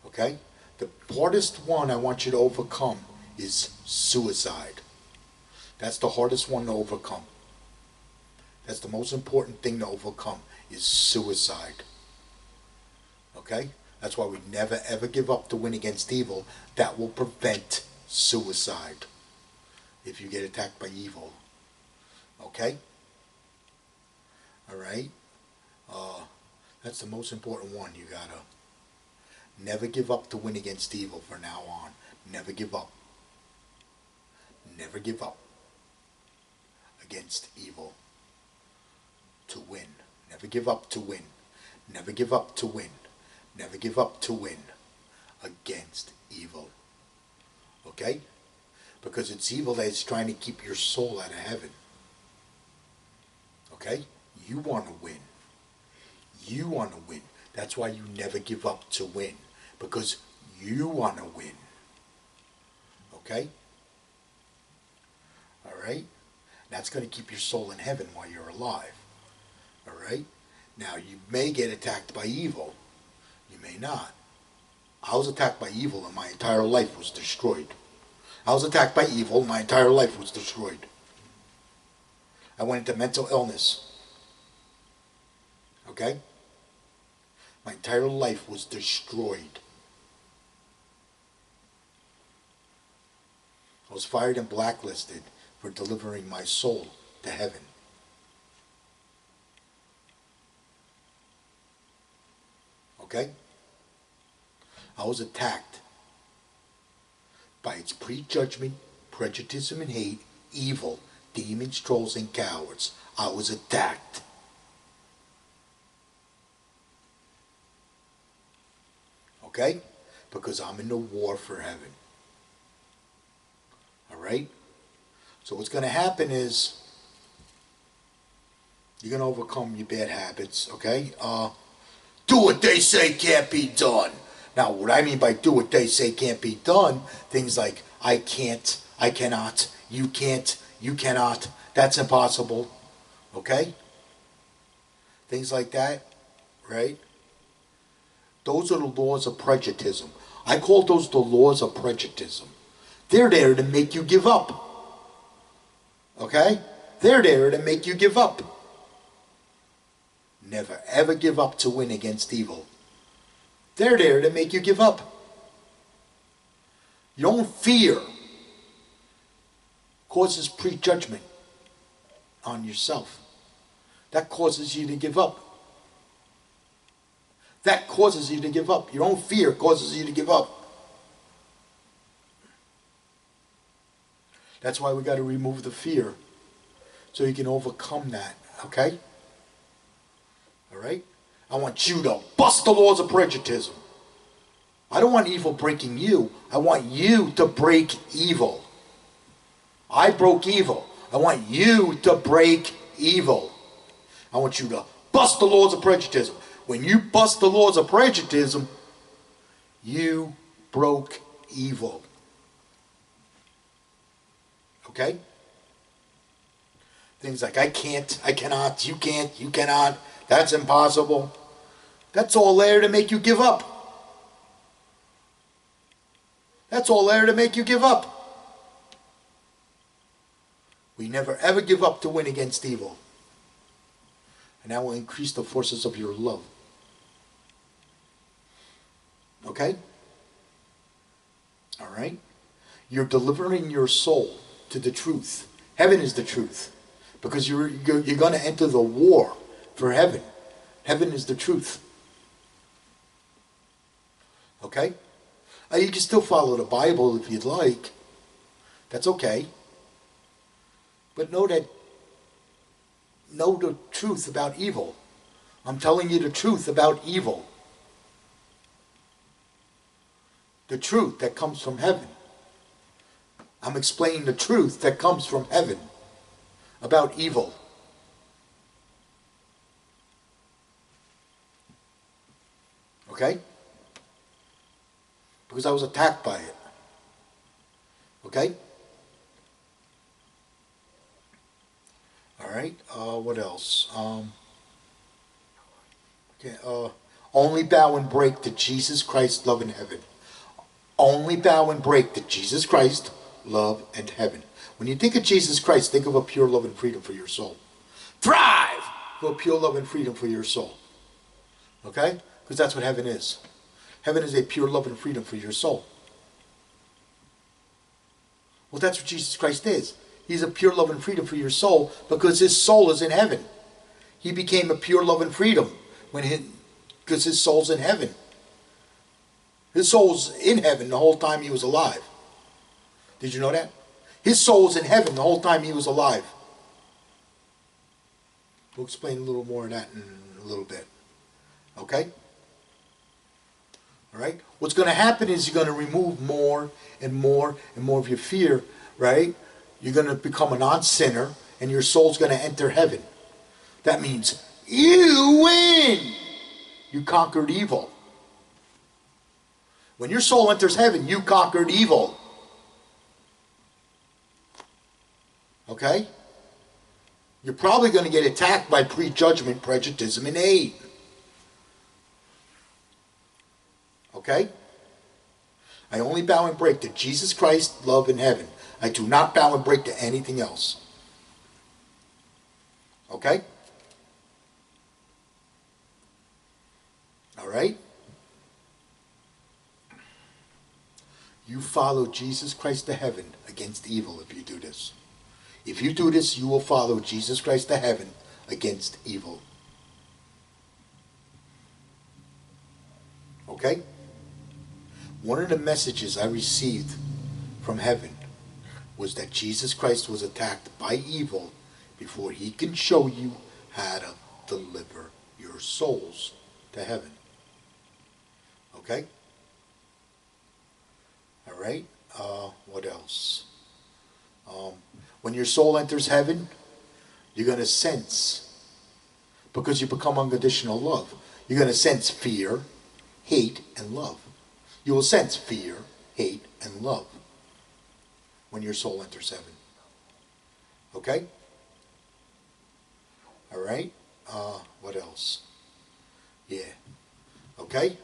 Okay? The hardest one I want you to overcome is suicide. That's the hardest one to overcome. That's the most important thing to overcome, is suicide. Okay? That's why we never ever give up to win against evil. That will prevent suicide if you get attacked by evil. Okay? Alright? That's the most important one. You gotta never give up to win against evil from now on. Never give up. Never give up against evil to win. Never give up to win. Never give up to win. Never give up to win against evil. Okay? Because it's evil that is trying to keep your soul out of heaven. Okay? You want to win. You want to win. That's why you never give up to win. Because you want to win. Okay? Alright? That's going to keep your soul in heaven while you're alive. Alright? Now, you may get attacked by evil. You may not. I was attacked by evil and my entire life was destroyed. I was attacked by evil and my entire life was destroyed. I went into mental illness. Okay? My entire life was destroyed. I was fired and blacklisted for delivering my soul to heaven. Okay? I was attacked by its prejudgment, prejudicism and hate, evil, demons, trolls, and cowards. I was attacked. Okay? Because I'm in the war for heaven. Alright? So what's going to happen is you're going to overcome your bad habits. Okay? Do what they say can't be done. Now, what I mean by do what they say can't be done, things like I can't, I cannot, you can't, you cannot, that's impossible. Okay? Things like that, right? Those are the laws of prejudictism. I call those the laws of prejudictism. They're there to make you give up. Okay? They're there to make you give up. Never ever give up to win against evil. They're there to make you give up. You don't fear. Causes prejudgment on yourself. That causes you to give up. That causes you to give up. Your own fear causes you to give up. That's why we got to remove the fear so you can overcome that. Okay? Alright? I want you to bust the laws of prejudictism. I don't want evil breaking you. I want you to break evil. I broke evil. I want you to break evil. I want you to bust the laws of prejudictism. When you bust the laws of prejudictism, you broke evil. Okay? Things like I can't, I cannot, you can't, you cannot, that's impossible. That's all there to make you give up. That's all there to make you give up. We never ever give up to win against evil. And that will increase the forces of your love. Okay? Alright? You're delivering your soul to the truth. Heaven is the truth. Because you're going to enter the war for heaven. Heaven is the truth. Okay? You can still follow the Bible if you'd like. That's okay. But know the truth about evil. I'm telling you the truth about evil. The truth that comes from heaven. I'm explaining the truth that comes from heaven about evil. Okay? Because I was attacked by it. Okay? Alright, what else? Only bow and break to Jesus Christ, love, and heaven. Only bow and break to Jesus Christ, love, and heaven. When you think of Jesus Christ, think of a pure love and freedom for your soul. thrive for pure love and freedom for your soul. Okay? Because that's what heaven is. Heaven is a pure love and freedom for your soul. Well, that's what Jesus Christ is. He's a pure love and freedom for your soul because his soul is in heaven. He became a pure love and freedom because his soul's in heaven. His soul's in heaven the whole time he was alive. Did you know that? His soul was in heaven the whole time he was alive. We'll explain a little more of that in a little bit. Okay? Alright? What's going to happen is you're going to remove more and more and more of your fear, right? You're going to become a non-sinner and your soul's going to enter heaven. That means you win! You conquered evil. When your soul enters heaven, you conquered evil. Okay? You're probably going to get attacked by prejudgment, prejudictism, and hate. Okay? I only bow and break to Jesus Christ, love, and heaven. I do not bow and break to anything else. Okay? Alright? You follow Jesus Christ to heaven against evil if you do this. If you do this, you will follow Jesus Christ to heaven against evil. Okay? One of the messages I received from heaven was that Jesus Christ was attacked by evil before he can show you how to deliver your souls to heaven. Okay? Alright? What else? When your soul enters heaven, you're going to sense, because you become unconditional love, you're going to sense fear, hate, and love. You will sense fear, hate, and love when your soul enters heaven. Okay? Alright? What else? Yeah. Okay?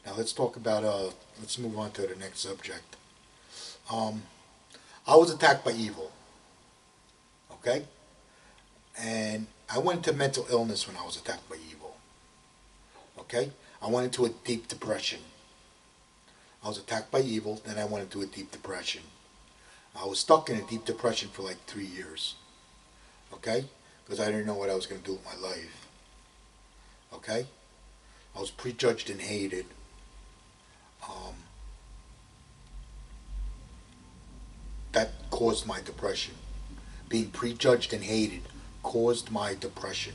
Now let's talk about, let's move on to the next subject. I was attacked by evil. Okay? And I went into mental illness when I was attacked by evil. Okay? I went into a deep depression. I was attacked by evil, then I went into a deep depression. I was stuck in a deep depression for like 3 years. Okay? Because I didn't know what I was going to do with my life. Okay? I was prejudged and hated. That caused my depression. Being prejudged and hated caused my depression.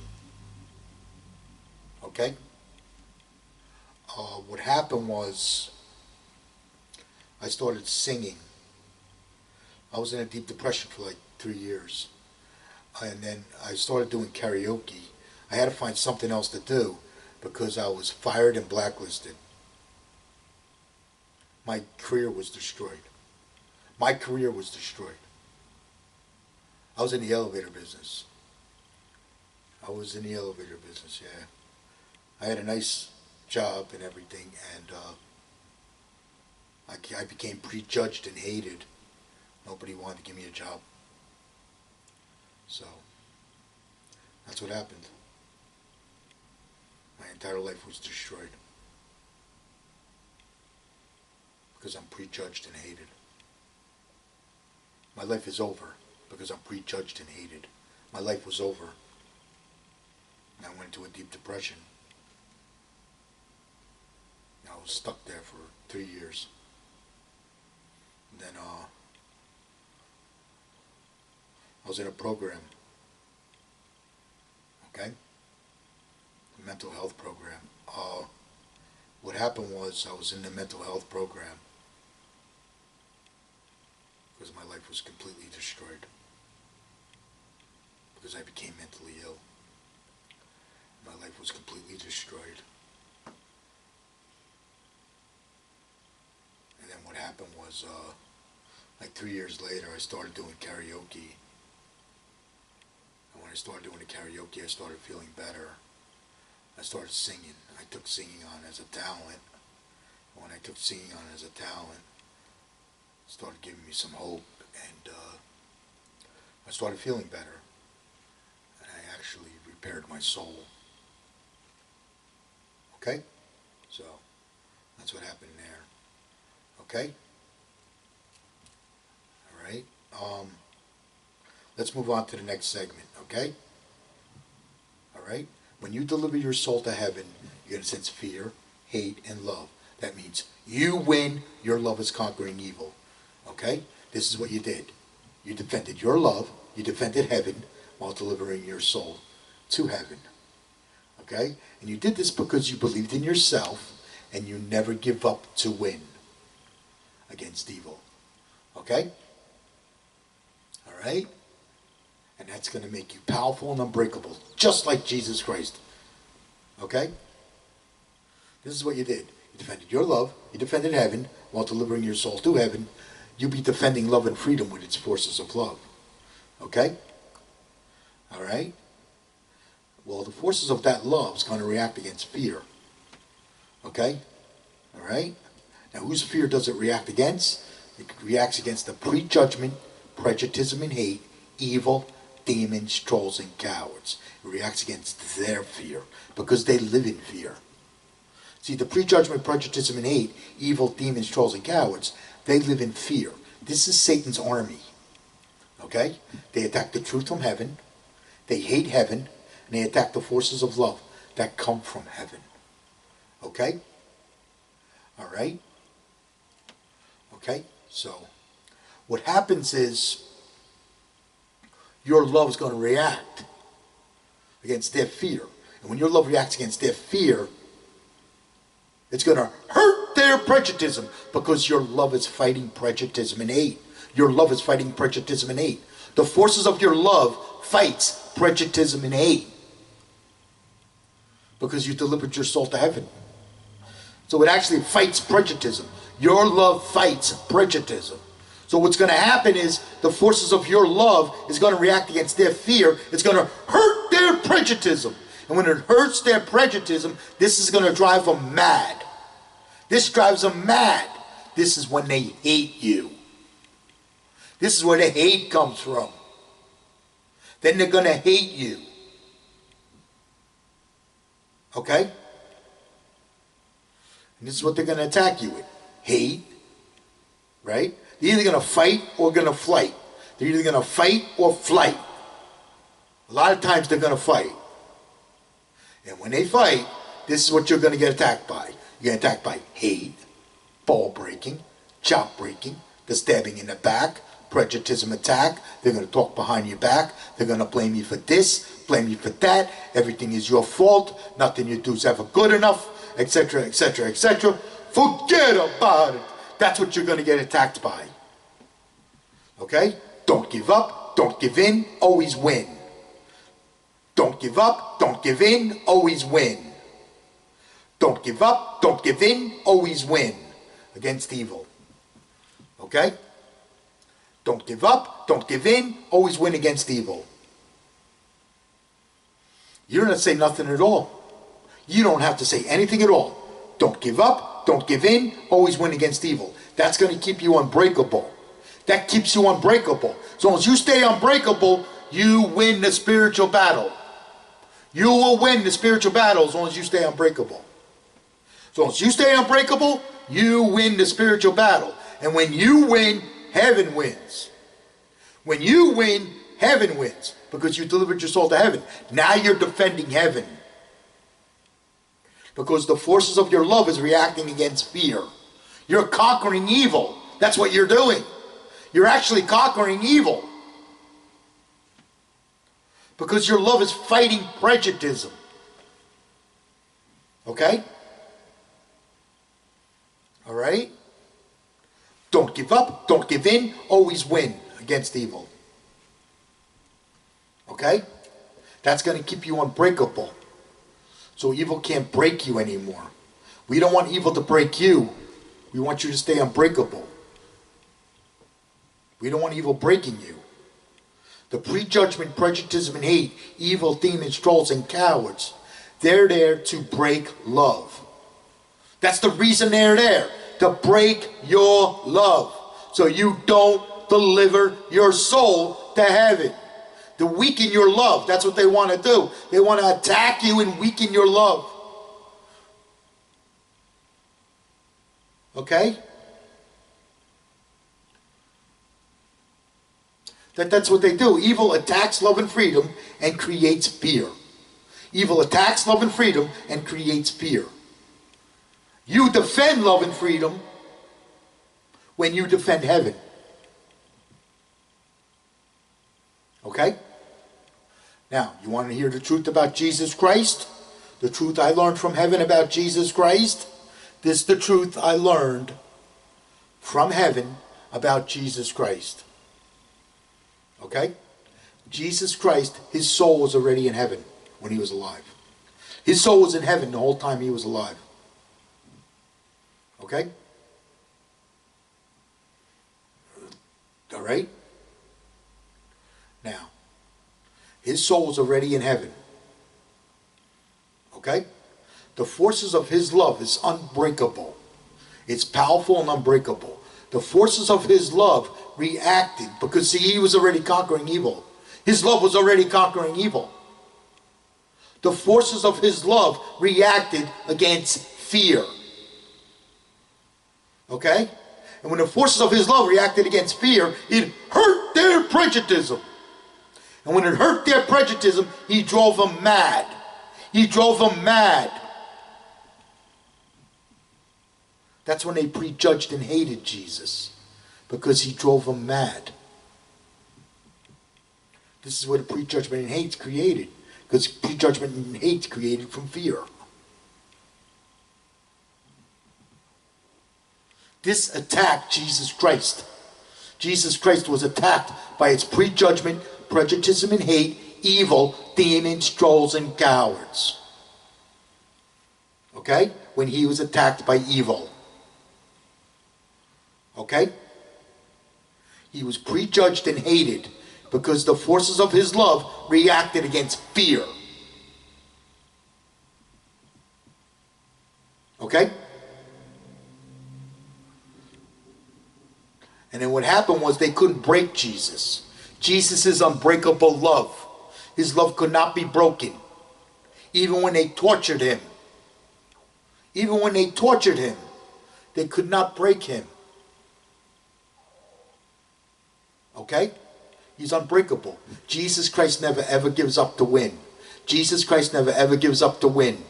Okay? What happened was I started singing. I was in a deep depression for like 3 years. And then I started doing karaoke. I had to find something else to do because I was fired and blacklisted. My career was destroyed. My career was destroyed. I was in the elevator business. I was in the elevator business, yeah. I had a nice job and everything, and I became prejudged and hated. Nobody wanted to give me a job. So, that's what happened. My entire life was destroyed. Because I'm prejudged and hated. My life is over because I'm prejudged and hated. My life was over. And I went into a deep depression. And I was stuck there for 3 years. And then I was in a program. Okay? A mental health program. What happened was I was in the mental health program because my life was completely destroyed. Because I became mentally ill. My life was completely destroyed. And then what happened was, like 3 years later, I started doing karaoke. And when I started doing the karaoke, I started feeling better. I started singing. I took singing on as a talent. And when I took singing on as a talent, it started giving me some hope, and I started feeling better. prepared my soul. Okay? So, that's what happened there. Okay? All right? Let's move on to the next segment, okay? All right? When you deliver your soul to heaven, you're going to sense fear, hate, and love. That means you win, your love is conquering evil. Okay? This is what you did. You defended your love, you defended heaven while delivering your soul to heaven. Okay? And you did this because you believed in yourself and you never give up to win against evil. Okay? All right? And that's going to make you powerful and unbreakable, just like Jesus Christ. Okay? This is what you did. You defended your love, you defended heaven while delivering your soul to heaven. You'll be defending love and freedom with its forces of love. Okay? All right? Well, the forces of that love is going to react against fear. Okay? All right? Now, whose fear does it react against? It reacts against the prejudgment, prejudicism, and hate, evil, demons, trolls, and cowards. It reacts against their fear because they live in fear. See, the prejudgment, prejudice, and hate, evil, demons, trolls, and cowards, they live in fear. This is Satan's army. Okay? They attack the truth from heaven. They hate heaven. And they attack the forces of love that come from heaven. Okay? All right? Okay? So, what happens is your love is going to react against their fear. And when your love reacts against their fear, it's going to hurt their prejudice because your love is fighting prejudice and hate. Your love is fighting prejudice and hate. The forces of your love fights prejudice and hate because you delivered your soul to heaven. So it actually fights prejudice. Your love fights prejudice. So what's going to happen is the forces of your love is going to react against their fear. It's going to hurt their prejudice. And when it hurts their prejudice, this is going to drive them mad. This drives them mad. This is when they hate you. This is where the hate comes from. Then they're going to hate you. Okay? And this is what they're going to attack you with. Hate. Right? They're either going to fight or going to flight. They're either going to fight or flight. A lot of times they're going to fight. And when they fight, this is what you're going to get attacked by. You're going to get attacked by hate, ball breaking, chop breaking, the stabbing in the back, prejudice attack. They're going to talk behind your back. They're going to blame you for this, blame you for that. Everything is your fault. Nothing you do is ever good enough, etc., etc., etc. Forget about it. That's what you're going to get attacked by. Okay? Don't give up. Don't give in. Always win. Don't give up. Don't give in. Always win. Don't give up. Don't give in. Always win against evil. Okay? Don't give up. Don't give in. Always win against evil. You don't have to say nothing at all. You don't have to say anything at all. Don't give up. Don't give in. Always win against evil. That's going to keep you unbreakable. That keeps you unbreakable. So as you stay unbreakable, you win the spiritual battle. You will win the spiritual battle as long as you stay unbreakable. So as you stay unbreakable, you win the spiritual battle. And when you win, heaven wins. When you win, heaven wins. Because you delivered your soul to heaven. Now you're defending heaven. Because the forces of your love is reacting against fear. You're conquering evil. That's what you're doing. You're actually conquering evil. Because your love is fighting prejudice. Okay? Alright? Don't give up. Don't give in. Always win against evil. Okay? That's going to keep you unbreakable. So evil can't break you anymore. We don't want evil to break you. We want you to stay unbreakable. We don't want evil breaking you. The prejudgment, prejudice, and hate, evil, demons, trolls, and cowards, they're there to break love. That's the reason they're there. To break your love. So you don't deliver your soul to heaven. To weaken your love. That's what they want to do. They want to attack you and weaken your love. Okay? That's what they do. Evil attacks love and freedom and creates fear. Evil attacks love and freedom and creates fear. You defend love and freedom when you defend heaven. Okay? Now, you want to hear the truth about Jesus Christ? The truth I learned from heaven about Jesus Christ? This is the truth I learned from heaven about Jesus Christ. Okay? Jesus Christ, his soul was already in heaven when he was alive. His soul was in heaven the whole time he was alive. Okay? All right? Now, his soul was already in heaven. Okay? The forces of his love is unbreakable. It's powerful and unbreakable. The forces of his love reacted because, see, he was already conquering evil. His love was already conquering evil. The forces of his love reacted against fear. Okay? And when the forces of his love reacted against fear, it hurt their prejudicism. And when it hurt their prejudicism, he drove them mad. He drove them mad. That's when they prejudged and hated Jesus, because he drove them mad. This is where the prejudgment and hate is created, because prejudgment and hate is created from fear. This attacked Jesus Christ. Jesus Christ was attacked by its prejudgment, prejudice, and hate, evil, demons, trolls, and cowards. Okay? When he was attacked by evil. Okay? He was prejudged and hated because the forces of his love reacted against fear. Okay? And then what happened was they couldn't break Jesus. Jesus' unbreakable love. His love could not be broken. Even when they tortured him. Even when they tortured him, they could not break him. Okay? He's unbreakable. Jesus Christ never ever gives up to win. Jesus Christ never ever gives up to win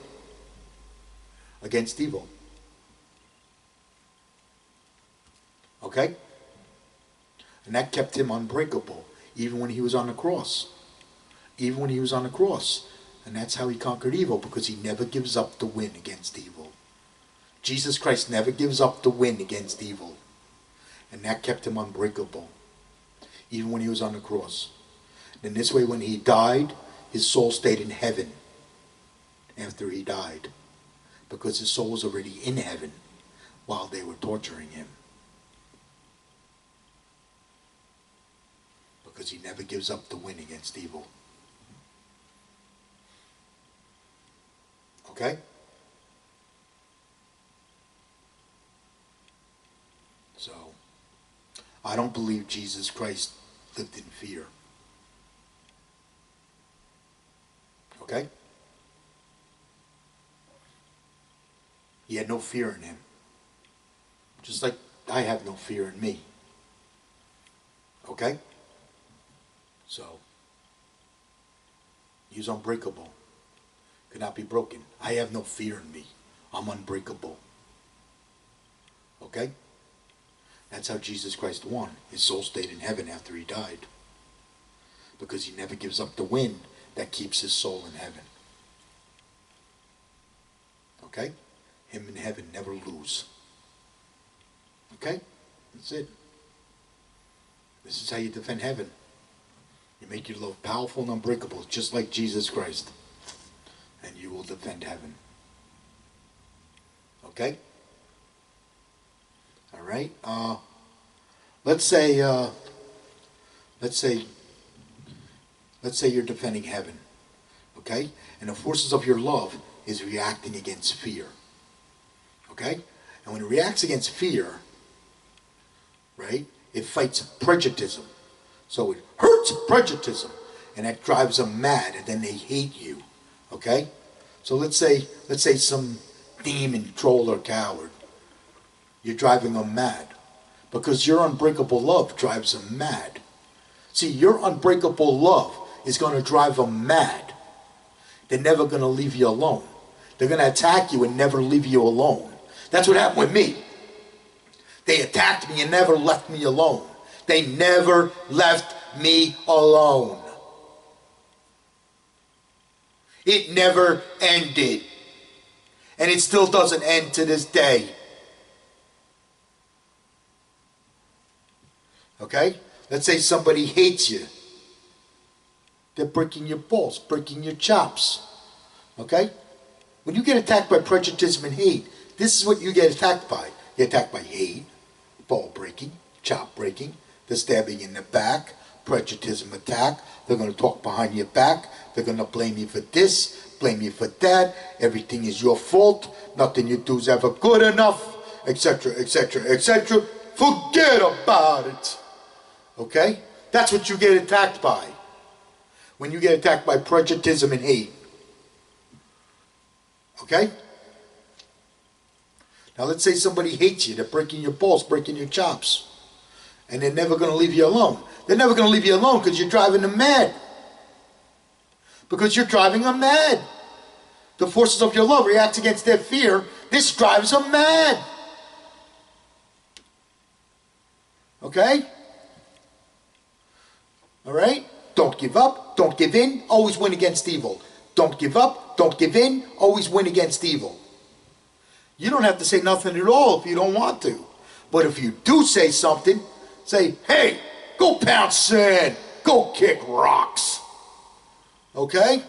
against evil. Okay? And that kept him unbreakable, even when he was on the cross. Even when he was on the cross. And that's how he conquered evil, because he never gives up to win against evil. Jesus Christ never gives up to win against evil. And that kept him unbreakable, even when he was on the cross. And this way, when he died, his soul stayed in heaven after he died, because his soul was already in heaven while they were torturing him. Because he never gives up the win against evil. Okay? So, I don't believe Jesus Christ lived in fear. Okay? He had no fear in him. Just like I have no fear in me. Okay? So, he's unbreakable. Cannot be broken. I have no fear in me. I'm unbreakable. Okay? That's how Jesus Christ won. His soul stayed in heaven after he died. Because he never gives up the win that keeps his soul in heaven. Okay? Him in heaven never lose. Okay? That's it. This is how you defend heaven. You make your love powerful and unbreakable, just like Jesus Christ. And you will defend heaven. Okay? All right? Let's say you're defending heaven. Okay? And the forces of your love is reacting against fear. Okay? And when it reacts against fear, right, it fights prejudicism. So it hurts prejudicism and that drives them mad, and then they hate you. Okay? So let's say some demon, troll, or coward. You're driving them mad. Because your unbreakable love drives them mad. See, your unbreakable love is going to drive them mad. They're never going to leave you alone. They're going to attack you and never leave you alone. That's what happened with me. They attacked me and never left me alone. They never left me alone. It never ended. And it still doesn't end to this day. Okay? Let's say somebody hates you. They're breaking your balls, breaking your chops. Okay? When you get attacked by prejudice and hate, this is what you get attacked by. You get attacked by hate, ball breaking, chop breaking, the stabbing in the back, prejudice attack. They're going to talk behind your back. They're going to blame you for this, blame you for that. Everything is your fault. Nothing you do is ever good enough, etc., etc., etc. Forget about it. Okay? That's what you get attacked by. When you get attacked by prejudice and hate. Okay? Now let's say somebody hates you. They're breaking your balls, breaking your chops. And they're never going to leave you alone. They're never going to leave you alone because you're driving them mad. Because you're driving them mad. The forces of your love react against their fear. This drives them mad. Okay? Alright? Don't give up. Don't give in. Always win against evil. Don't give up. Don't give in. Always win against evil. You don't have to say nothing at all if you don't want to. But if you do say something, say, hey, go pound sand. Go kick rocks. Okay?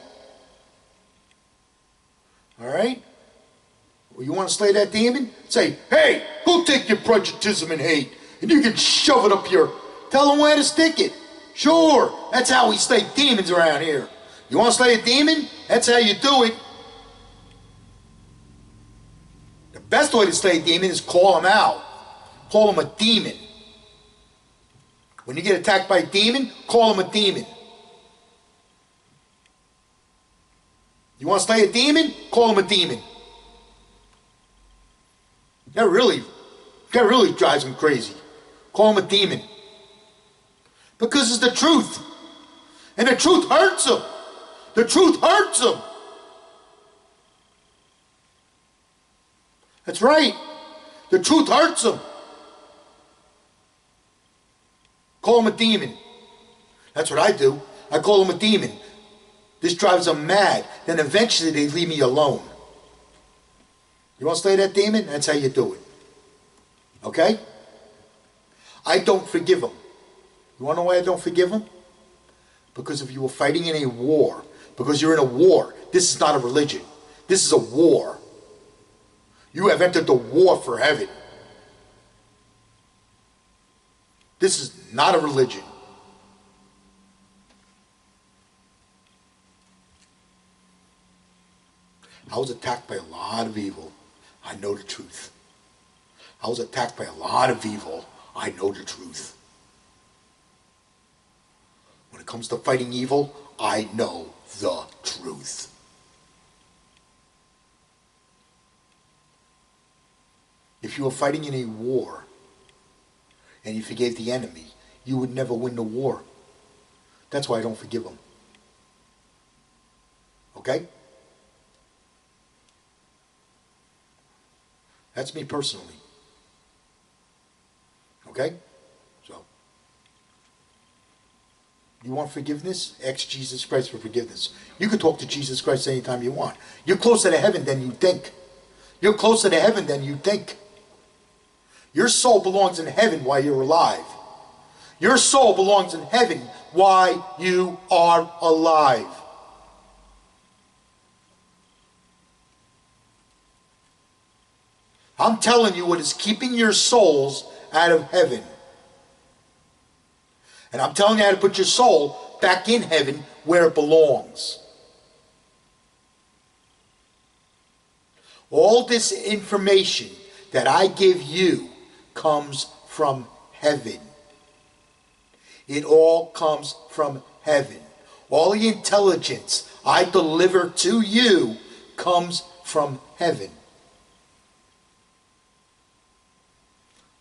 Alright? Well, you want to slay that demon? Say, hey, go take your prejudice and hate. And you can shove it up your... Tell them where to stick it. Sure, that's how we slay demons around here. You want to slay a demon? That's how you do it. The best way to slay a demon is call him out. Call him a demon. When you get attacked by a demon, call him a demon. You want to slay a demon? Call him a demon. That really drives him crazy. Call him a demon. Because it's the truth. And the truth hurts him. The truth hurts him. That's right. The truth hurts him. Call him a demon. That's what I do. I call him a demon. This drives them mad. Then eventually they leave me alone. You want to slay that demon? That's how you do it. Okay? I don't forgive him. You want to know why I don't forgive him? Because if you were fighting in a war, because you're in a war, this is not a religion. This is a war. You have entered the war for heaven. This is not a religion. I was attacked by a lot of evil. I know the truth. I was attacked by a lot of evil. I know the truth. When it comes to fighting evil, I know the truth. If you were fighting in a war and you forgave the enemy, you would never win the war. That's why I don't forgive them. Okay? That's me personally. Okay? So, you want forgiveness? Ask Jesus Christ for forgiveness. You can talk to Jesus Christ anytime you want. You're closer to heaven than you think. You're closer to heaven than you think. Your soul belongs in heaven while you're alive. Your soul belongs in heaven while you are alive. I'm telling you what is keeping your souls out of heaven. And I'm telling you how to put your soul back in heaven where it belongs. All this information that I give you comes from heaven. It all comes from heaven. All the intelligence I deliver to you comes from heaven.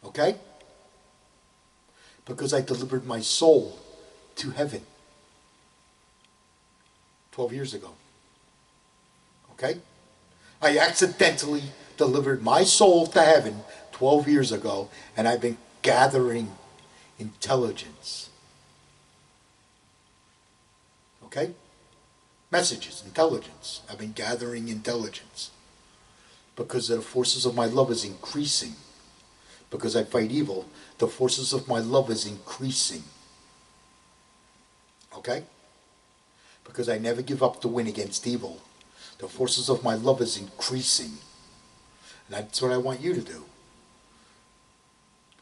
Okay? Because I delivered my soul to heaven 12 years ago. Okay? I accidentally delivered my soul to heaven 12 years ago, and I've been gathering intelligence. Okay? Messages, intelligence. I've been gathering intelligence. Because the forces of my love is increasing. Because I fight evil, the forces of my love is increasing. Okay? Because I never give up to win against evil. The forces of my love is increasing. And that's what I want you to do.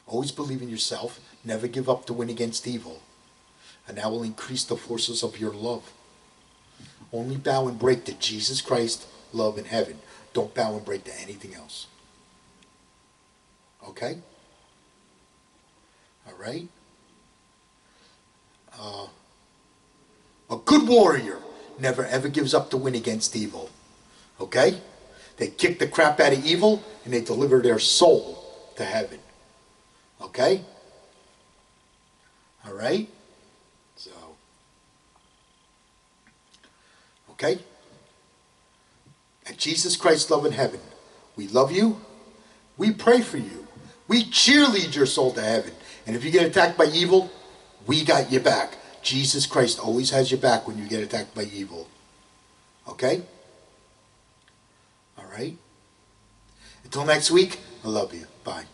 Always believe in yourself. Never give up to win against evil. And that will increase the forces of your love. Only bow and break to Jesus Christ, love, and heaven. Don't bow and break to anything else. Okay? All right? A good warrior never ever gives up to win against evil. Okay? They kick the crap out of evil and they deliver their soul to heaven. Okay? All right? So, okay? At Jesus Christ, love in heaven, we love you. We pray for you. We cheerlead your soul to heaven. And if you get attacked by evil, we got your back. Jesus Christ always has your back when you get attacked by evil. Okay? All right? Until next week, I love you. Bye.